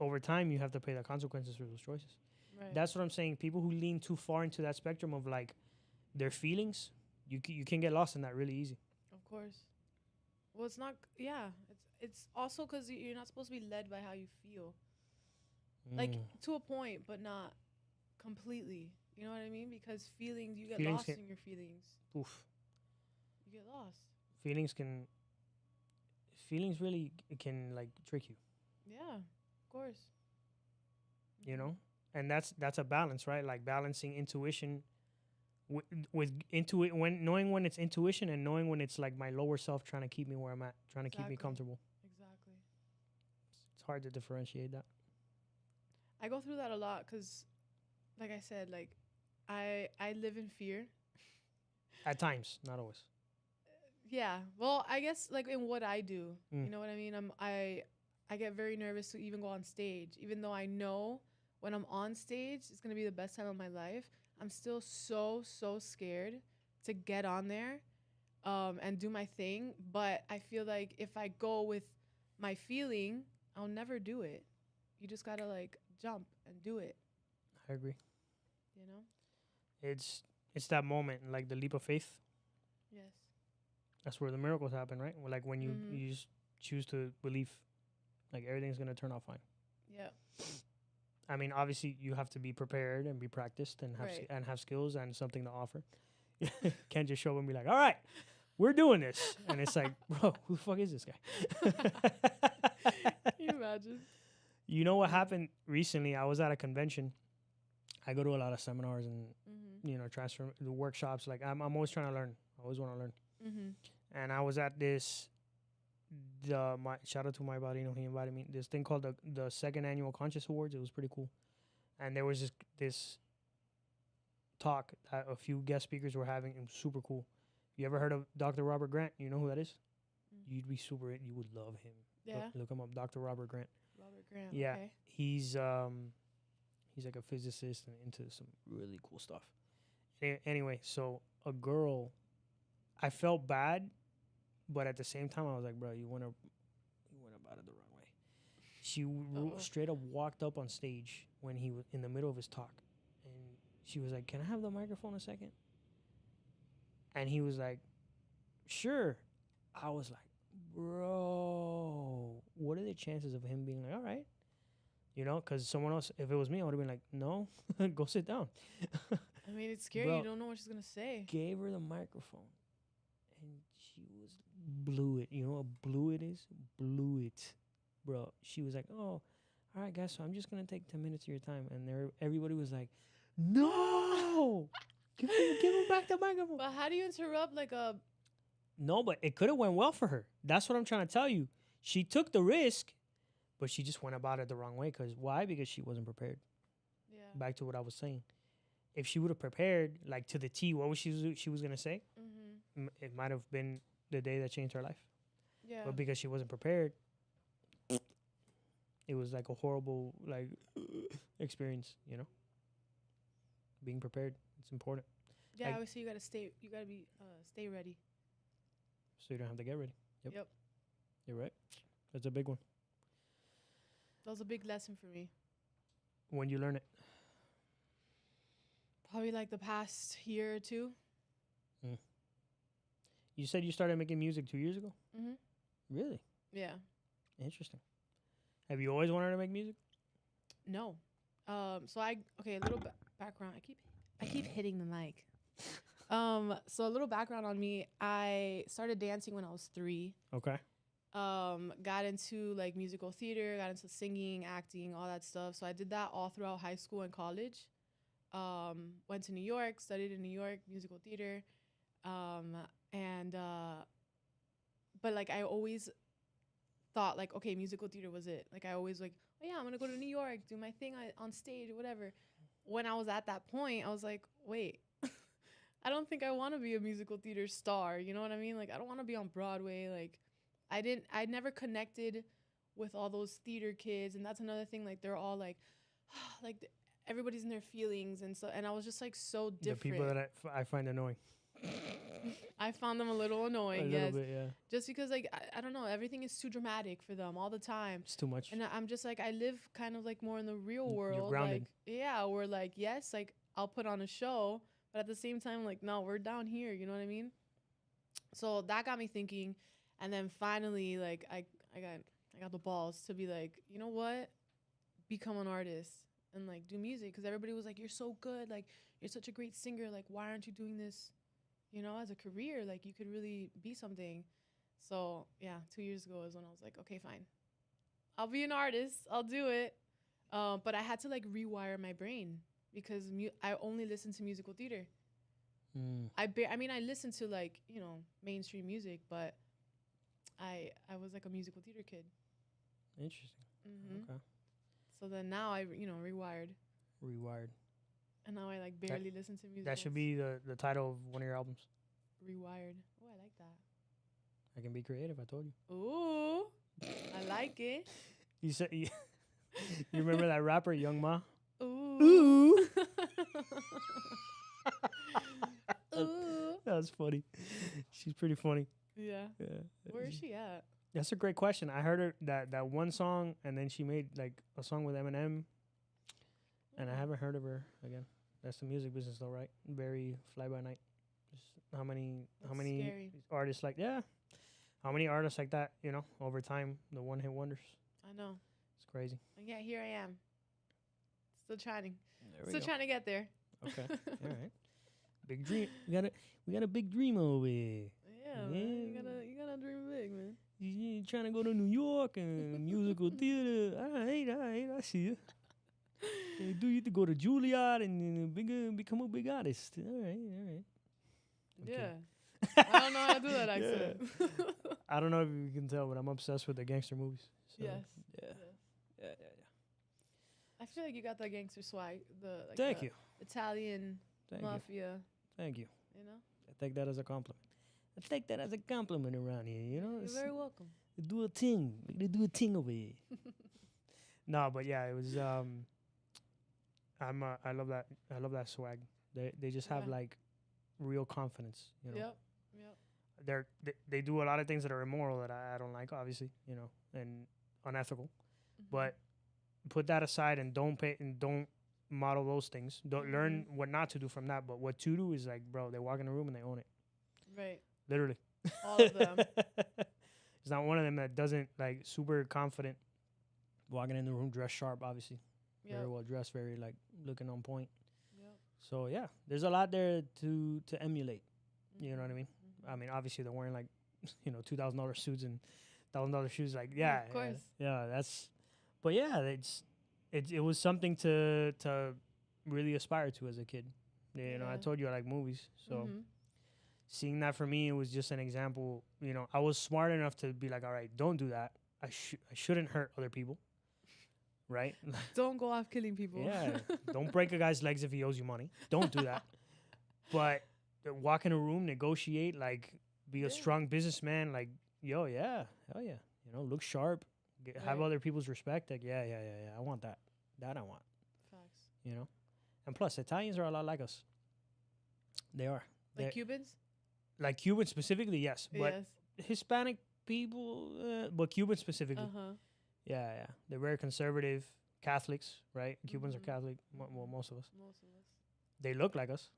over time, you have to pay the consequences for those choices. Right. That's what I'm saying. People who lean too far into that spectrum of like their feelings, you can get lost in that really easy. Of course. Well, it's not. Yeah. It's also because you're not supposed to be led by how you feel. Like to a point, but not completely. You know what I mean? Because feelings, you get lost in your feelings. Oof. You get lost. Feelings really can like trick you. Yeah, of course. You know, and that's a balance, right? Like balancing intuition with knowing when it's intuition and knowing when it's like my lower self trying to keep me where I'm at, trying to keep me comfortable. Exactly. It's hard to differentiate that. I go through that a lot because, like I said, like I live in fear. At times, not always. Yeah. Well, I guess like in what I do, you know what I mean? I get very nervous to even go on stage, even though I know when I'm on stage, it's going to be the best time of my life. I'm still so scared to get on there and do my thing. But I feel like if I go with my feeling, I'll never do it. You just got to like jump and do it. I agree. You know? It's that moment, like the leap of faith. Yes. That's where the miracles happen, right? Like when you just choose to believe, like everything's going to turn out fine. Yeah. I mean, obviously, you have to be prepared and be practiced and have skills and something to offer. Can't just show up and be like, all right, we're doing this. And it's like, bro, who the fuck is this guy? Can you imagine? You know what happened recently? I was at a convention. I go to a lot of seminars and, you know, the workshops. Like, I'm always trying to learn. I always want to learn. And I was at this, shout out to my body, he invited me, this thing called the second annual Conscious Awards. It was pretty cool. And there was this talk that a few guest speakers were having. It was super cool. You ever heard of Dr. Robert Grant? You know who that is? You would love him. Yeah. Look him up, Dr. Robert Grant. Robert Grant. Yeah. Okay. He's like a physicist and into some really cool stuff. Anyway, so a girl, I felt bad, but at the same time, I was like, bro, you went about it the wrong way. She straight up walked up on stage when he was in the middle of his talk, and she was like, "Can I have the microphone a second?" And he was like, "Sure." I was like, "Bro, what are the chances of him being like, all right?" You know, because someone else, if it was me, I would have been like, "No, go sit down." I mean, it's scary. Bro, you don't know what she's gonna say. Gave her the microphone, and she blew it. You know what blew it is? Blew it, bro. She was like, "Oh, all right, guys. So I'm just gonna take 10 minutes of your time," and everybody was like, "No, give him back the microphone." But how do you interrupt like a? No, but it could have went well for her. That's what I'm trying to tell you. She took the risk, but she just went about it the wrong way. Why? Because she wasn't prepared. Yeah. Back to what I was saying. If she would have prepared, like to the T, what was she was gonna say? Mm-hmm. It might have been the day that changed her life. Yeah. But because she wasn't prepared, it was like a horrible experience. You know, being prepared, it's important. Yeah, like- I always say you gotta be stay ready. So you don't have to get ready. Yep. You're right. That's a big one. That was a big lesson for me. When you learn it. Probably like the past year or two. You said you started making music 2 years ago? Mm-hmm. Really? Yeah. Interesting. Have you always wanted to make music? No. A little background. I keep hitting the mic. So a little background on me. I started dancing when I was 3. Okay. Got into like musical theater, got into singing, acting, all that stuff. So I did that all throughout high school and college. Went to New York, studied in New York, musical theater. But like I always thought like, okay, musical theater was it. Like I always like, oh yeah, I'm gonna go to New York, do my thing on stage or whatever. When I was at that point, I was like, wait, I don't think I want to be a musical theater star. You know what I mean? Like I don't want to be on Broadway. Like I never connected with all those theater kids. And that's another thing. Like they're all like, everybody's in their feelings. And I was just like so different. The people that I find annoying. I found them a little annoying. A little bit, yeah. Just because like, I don't know, everything is too dramatic for them all the time. It's too much. And I'm just like, I live kind of like more in the real world. You're grounded. Like, yeah, we're like, yes, like I'll put on a show, but at the same time, like, no, we're down here. You know what I mean? So that got me thinking. And then finally, like, I got the balls to be like, you know what? Become an artist and like do music. Because everybody was like, you're so good. Like, you're such a great singer. Like, why aren't you doing this, you know, as a career? Like, you could really be something. So, yeah, 2 years ago is when I was like, okay, fine. I'll be an artist. I'll do it. But I had to, like, rewire my brain because I only listened to musical theater. I listened to, like, you know, mainstream music, but I was, like, a musical theater kid. Interesting. Mm-hmm. Okay. So then now I, you know, rewired. And now I, like, barely listen to music. That should be the title of one of your albums. Rewired. Oh, I like that. I can be creative, I told you. Ooh, I like it. You said you remember that rapper Young Ma? Ooh. Ooh. Ooh. That was funny. She's pretty funny. Yeah. Yeah. Where is she at? That's a great question. I heard her that one song, and then she made like a song with Eminem, and I haven't heard of her again. That's the music business, though, right? Very fly by night. Just how many Scary. artists like how many artists like that? You know, over time, the one hit wonders. I know. It's crazy. And yeah, here I am. Still trying. There Still trying to get there. Okay. All right. Big dream. We got a big dream over here. Yeah, man. You gotta dream big, man. You trying to go to New York and musical theater. All right, I see you. Do you to go to Juilliard and become a big artist? All right. Okay. Yeah. I don't know how to do that accent. I don't know if you can tell, but I'm obsessed with the gangster movies. So Yes. Yeah. I feel like you got that gangster swag. Thank you. Italian mafia. Thank you. You know? I take that as a compliment. around here, you know? You're very welcome. They do a thing. They do a thing over here. No, but yeah, it was I love that swag. They just have Yeah. like real confidence. You know, Yep. Yep. they do a lot of things that are immoral that I don't like, obviously. You know, and unethical. Mhm. But put that aside and don't model those things. Don't learn what not to do from that. But what to do is like, bro, they walk in the room and they own it. Right. Literally. All of them. It's not one of them that doesn't like super confident walking in the room, dressed sharp, obviously. Yep. Very well dressed, very like looking on point. Yep. So yeah, there's a lot there to emulate. You know what I mean? Mhm. I mean, obviously they're wearing like, $2,000 suits and $1,000 shoes. Like, yeah, of course. yeah, that's. But yeah, it was something to really aspire to as a kid. You know, I Yeah. told you I like movies, so Mhm. seeing that for me, it was just an example. You know, I was smart enough to be like, all right, don't do that. I shouldn't hurt other people, right? Don't go off killing people. Yeah, don't break a guy's legs if he owes you money. Don't do that. But walk in a room, negotiate, like be a Yeah. strong businessman. Like, yo, yeah, hell yeah. You know, look sharp, have Right. other people's respect. Like, yeah. I want that. That I want. Facts. You know, and plus Italians are a lot like us. They are. Like They're- Cubans? like Cubans specifically, yes, but Yes. Hispanic people, but Cubans specifically, Uh-huh. yeah, they're very conservative Catholics, right? Cubans are Mhm. Catholic, well, most of us. Most of us. They look like us.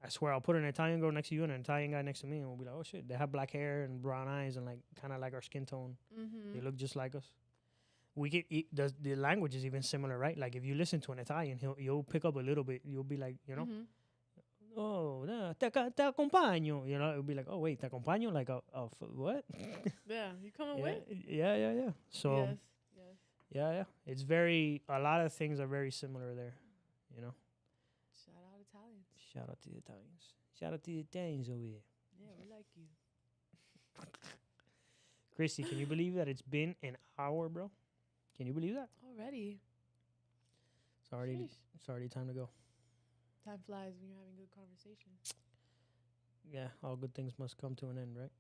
I swear, I'll put an Italian girl next to you and an Italian guy next to me, and we'll be like, oh shit, they have black hair and brown eyes and like kind of like our skin tone. Mm-hmm. They look just like us. We get the language is even similar, right? Like if you listen to an Italian, you'll pick up a little bit. You'll be like, you know, Mhm. oh, te acompaño. You know, it'll be like, oh wait, te acompaño, like what? Yeah. You coming yeah, with? yeah. So Yes. Yes. yeah, it's a lot of things are very similar there. You know, Shout out Italians. shout out to the Italians. Shout out to the Italians over here. Yeah, we like you. Kristy, can you believe that it's been an hour, bro? Can you believe that? Already. Sheesh. It's already time to go. Time flies when you're having good conversation. Yeah, all good things must come to an end, right?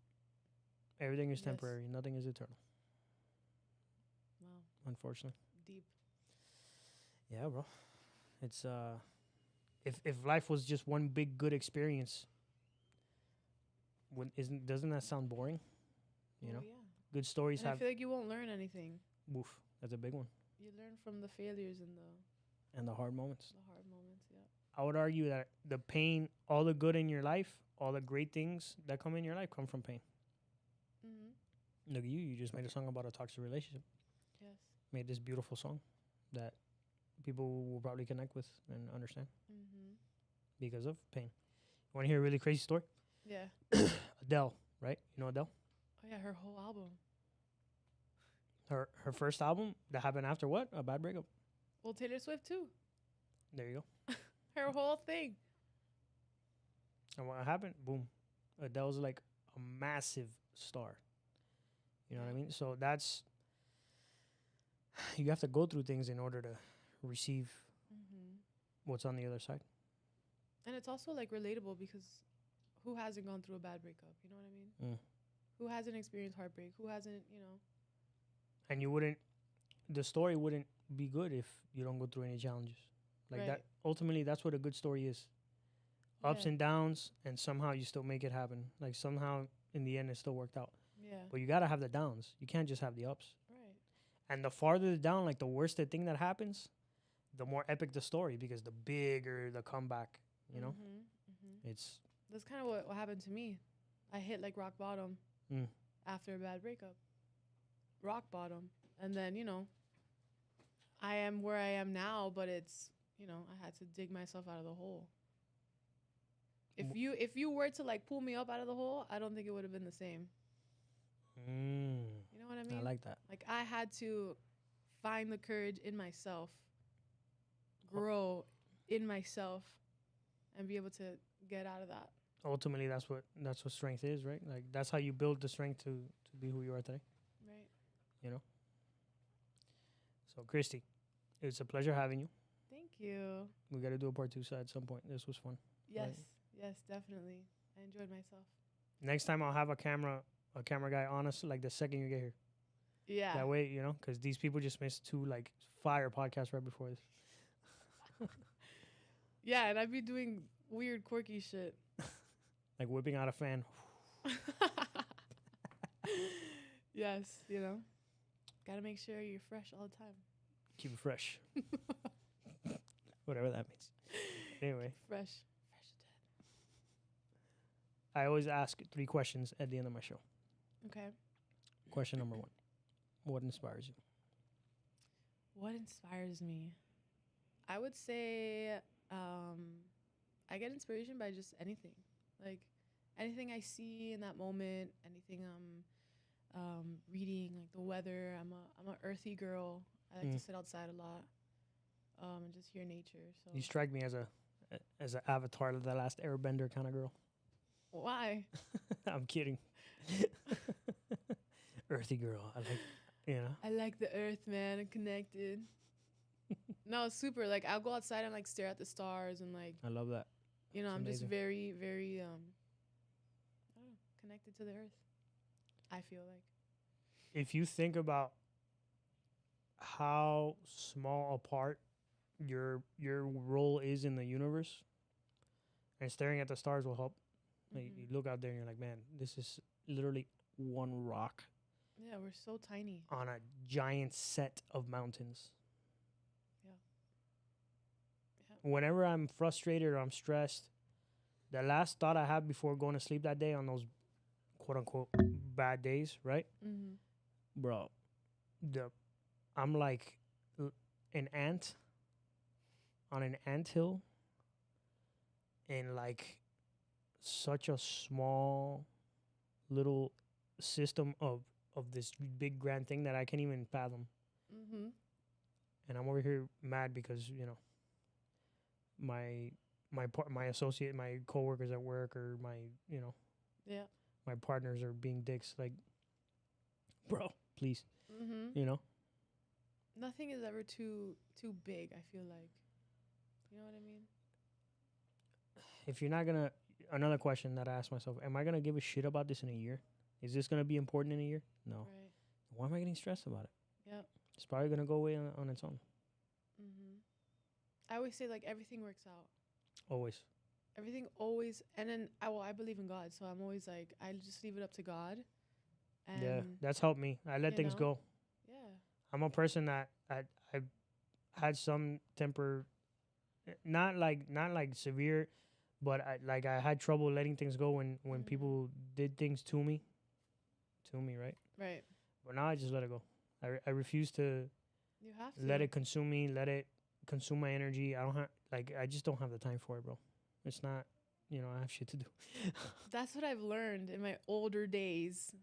Everything is Yes. temporary. Nothing is eternal, Wow. unfortunately. Deep. Yeah, bro. It's if life was just one big good experience, doesn't that sound boring? You know, Yeah. good stories And I have feel like you won't learn anything. woof. That's a big one. You learn from the failures and And the hard moments. the hard moments. Yeah. I would argue that the pain, all the good in your life, all the great things that come in your life come from pain. Mm-hmm. Look at you. You just made a song about a toxic relationship. Yes. Made this beautiful song that people will probably connect with and understand Mm-hmm. because of pain. You want to hear a really crazy story? Yeah. Adele, right? You know Adele? Oh yeah, her whole album. Her first album that happened after what? A bad breakup. Well, Taylor Swift too. There you go. Her whole thing. And what happened? Boom. Adele's like a massive star. You know what I mean? So that's you have to go through things in order to receive Mm-hmm. what's on the other side. And it's also like relatable because who hasn't gone through a bad breakup? You know what I mean? Mm. Who hasn't experienced heartbreak? Who hasn't, you know? And the story wouldn't be good if you don't go through any challenges. Like Right. that, ultimately, that's what a good story is. Ups Yeah. and downs, and somehow you still make it happen. Like somehow, in the end, it still worked out. Yeah. But you gotta have the downs. You can't just have the ups. Right. And the farther down, like the worst the thing that happens, the more epic the story because the bigger the comeback. You know, Mm-hmm. Mm-hmm. it's That's kind of what happened to me. I hit like rock bottom Mm. after a bad breakup. Rock bottom. And then, you know, I am where I am now, but it's, you know, I had to dig myself out of the hole. If you were to like pull me up out of the hole, I don't think it would have been the same. You know what I mean? I like that. Like I had to find the courage in myself, grow in myself, and be able to get out of that. Ultimately, that's what strength is, right? Like that's how you build the strength to be who you are today. Right. You know. So, Kristy, it's a pleasure having you. Thank you. We got to do a part 2 at some point. This was fun. Yes. Right. Yes, definitely. I enjoyed myself. Next time I'll have a camera guy on us like the second you get here. Yeah. That way, you know, because these people just missed 2 like fire podcasts right before this. Yeah, and I'd be doing weird, quirky shit. Like whipping out a fan. Yes, you know. Gotta make sure you're fresh all the time. Keep it fresh. Whatever that means. Anyway, Fresh. I always ask 3 questions at the end of my show. Okay. Question number 1. What inspires you? What inspires me? I would say I get inspiration by just anything. Like anything I see in that moment, anything I'm reading, like the weather. I'm a earthy girl. I like to sit outside a lot and just hear nature. So You strike me as an Avatar, the last Airbender kind of girl. why? I'm kidding. Earthy girl. I like, you know. I like the earth, man, and connected. No, super. Like I'll go outside and like stare at the stars and like I love that. you know, It's I'm just amazing. very, very I don't know, connected to the earth. I feel like. If you think about how small a part your role is in the universe, and staring at the stars will help. Like, you look out there and you're like, man, this is literally one rock Yeah, we're so tiny. on a giant set of mountains. Yeah. Whenever I'm frustrated or I'm stressed, the last thought I have before going to sleep that day on those quote unquote bad days, right? Mm-hmm. Bro, I'm like an ant on an anthill in like such a small little system of this big grand thing that I can't even fathom. Mm-hmm. And I'm over here mad because, you know, my associate, my coworkers at work, or my, you know, Yeah. my partners are being dicks. Like, bro, please, Mm-hmm. you know. Nothing is ever too big, I feel like. You know what I mean? If you're not gonna, another question that I ask myself: am I gonna give a shit about this in a year? Is this gonna be important in a year? No. Right. Why am I getting stressed about it? Yep. It's probably gonna go away on its own. Mm-hmm. I always say like everything works out. Always. Everything always, and then I believe in God, so I'm always like I just leave it up to God. And Yeah, that's helped me. I let you things know? go. Yeah. I'm a person that I've had some temper, not like severe, but I had trouble letting things go when Mhm. people did things to me, right? Right. But now I just let it go. I refuse to You have to let it consume me, let it consume my energy. I just don't have the time for it, bro. It's not, you know, I have shit to do. That's what I've learned in my older days.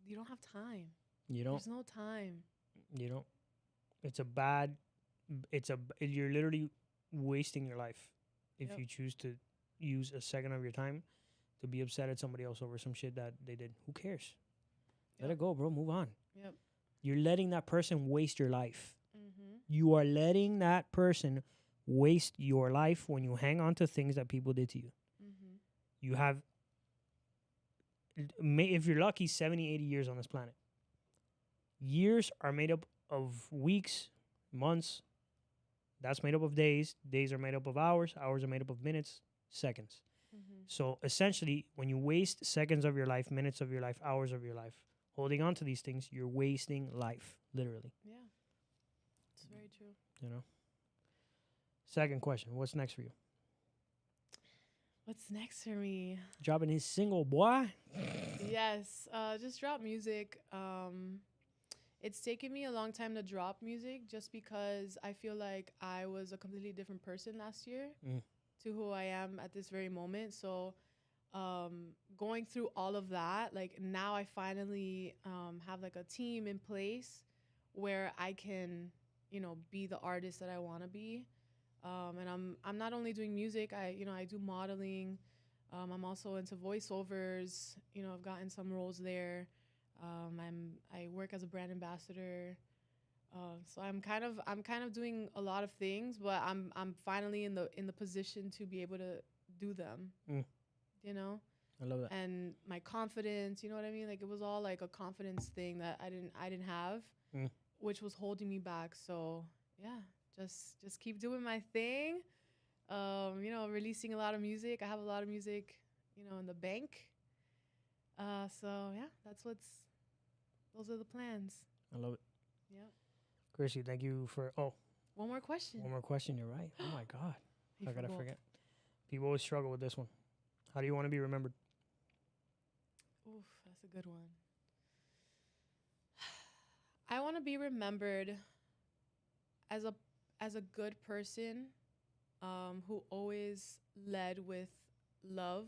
You don't have time. You don't. There's no time. You don't. You're literally wasting your life if Yep. you choose to use a second of your time to be upset at somebody else over some shit that they did. Who cares? Let Yep. it go, bro. Move on. Yep. You're letting that person waste your life. Mm-hmm. You are letting that person waste your life when you hang on to things that people did to you. Mm-hmm. You have, if you're lucky, 70, 80 years on this planet. Years are made up of weeks, months. That's made up of days. Days are made up of hours. Hours are made up of minutes, seconds. Mm-hmm. So essentially, when you waste seconds of your life, minutes of your life, hours of your life, holding on to these things, you're wasting life, literally. Yeah. It's very true. You know. Second question: what's next for you? What's next for me? Dropping his single, boy. Yes. Just drop music. It's taken me a long time to drop music just because I feel like I was a completely different person last year to who I am at this very moment. So going through all of that, like now I finally have like a team in place where I can, you know, be the artist that I want to be. And I'm not only doing music, I do modeling. I'm also into voiceovers. You know, I've gotten some roles there. I work as a brand ambassador. So I'm kind of doing a lot of things, but I'm finally in the position to be able to do them. You know? I love that. And my confidence, you know what I mean? Like it was all like a confidence thing that I didn't have, which was holding me back. So, yeah, just keep doing my thing. Releasing a lot of music. I have a lot of music, in the bank. So yeah, those are the plans. I love it. Yeah. Kristy, thank you for, One more question. one more question. You're right. Oh my God. I I gotta forgot. forget. People always struggle with this one. How do you want to be remembered? Oof, that's a good one. I want to be remembered as a good person, who always led with love,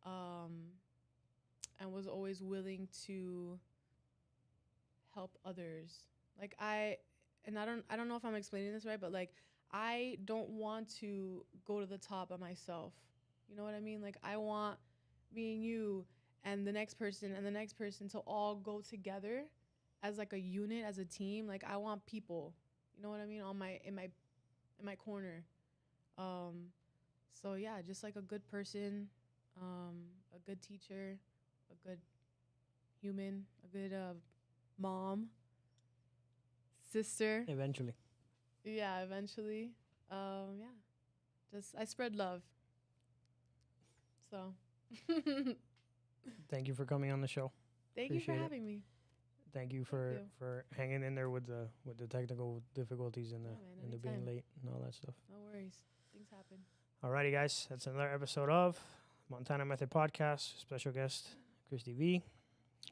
and was always willing to help others. Like I don't know if I'm explaining this right, but like I don't want to go to the top by myself. You know what I mean? Like I want me and you and the next person to all go together as like a unit, as a team. Like I want people, you know what I mean, in my corner. So yeah, just like a good person, a good teacher, a good human, a good mom, sister. Eventually. Yeah, eventually. Just I spread love. So Thank you for coming on the show. thank you for Appreciate it. having me. Thank you you. for hanging in there with the technical difficulties and Yeah, man, and the being anytime. late and all that stuff. No worries. Things happen. Alrighty, guys, that's another episode of Montana Method Podcast. Special guest Kristy V.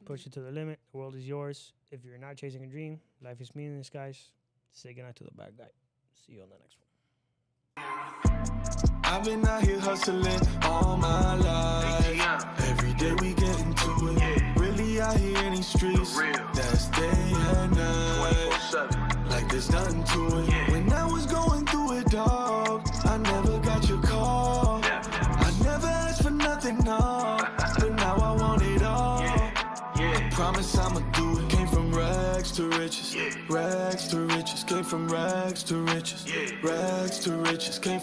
Push it to the limit. The world is yours. If you're not chasing a dream, life is meaningless, guys. Say goodnight to the bad guy. See you on the next one. I've been out here hustling all my life. Every day we get into it. Really out here in these streets. That's day and night. Like there's nothing to it. When I was going through it, dog, I never got your call. I never asked for nothing, no. But now I want it all. I promise I'ma do it. Came from rags to riches. Rags to riches. Came from rags to riches. Rags to riches. Came from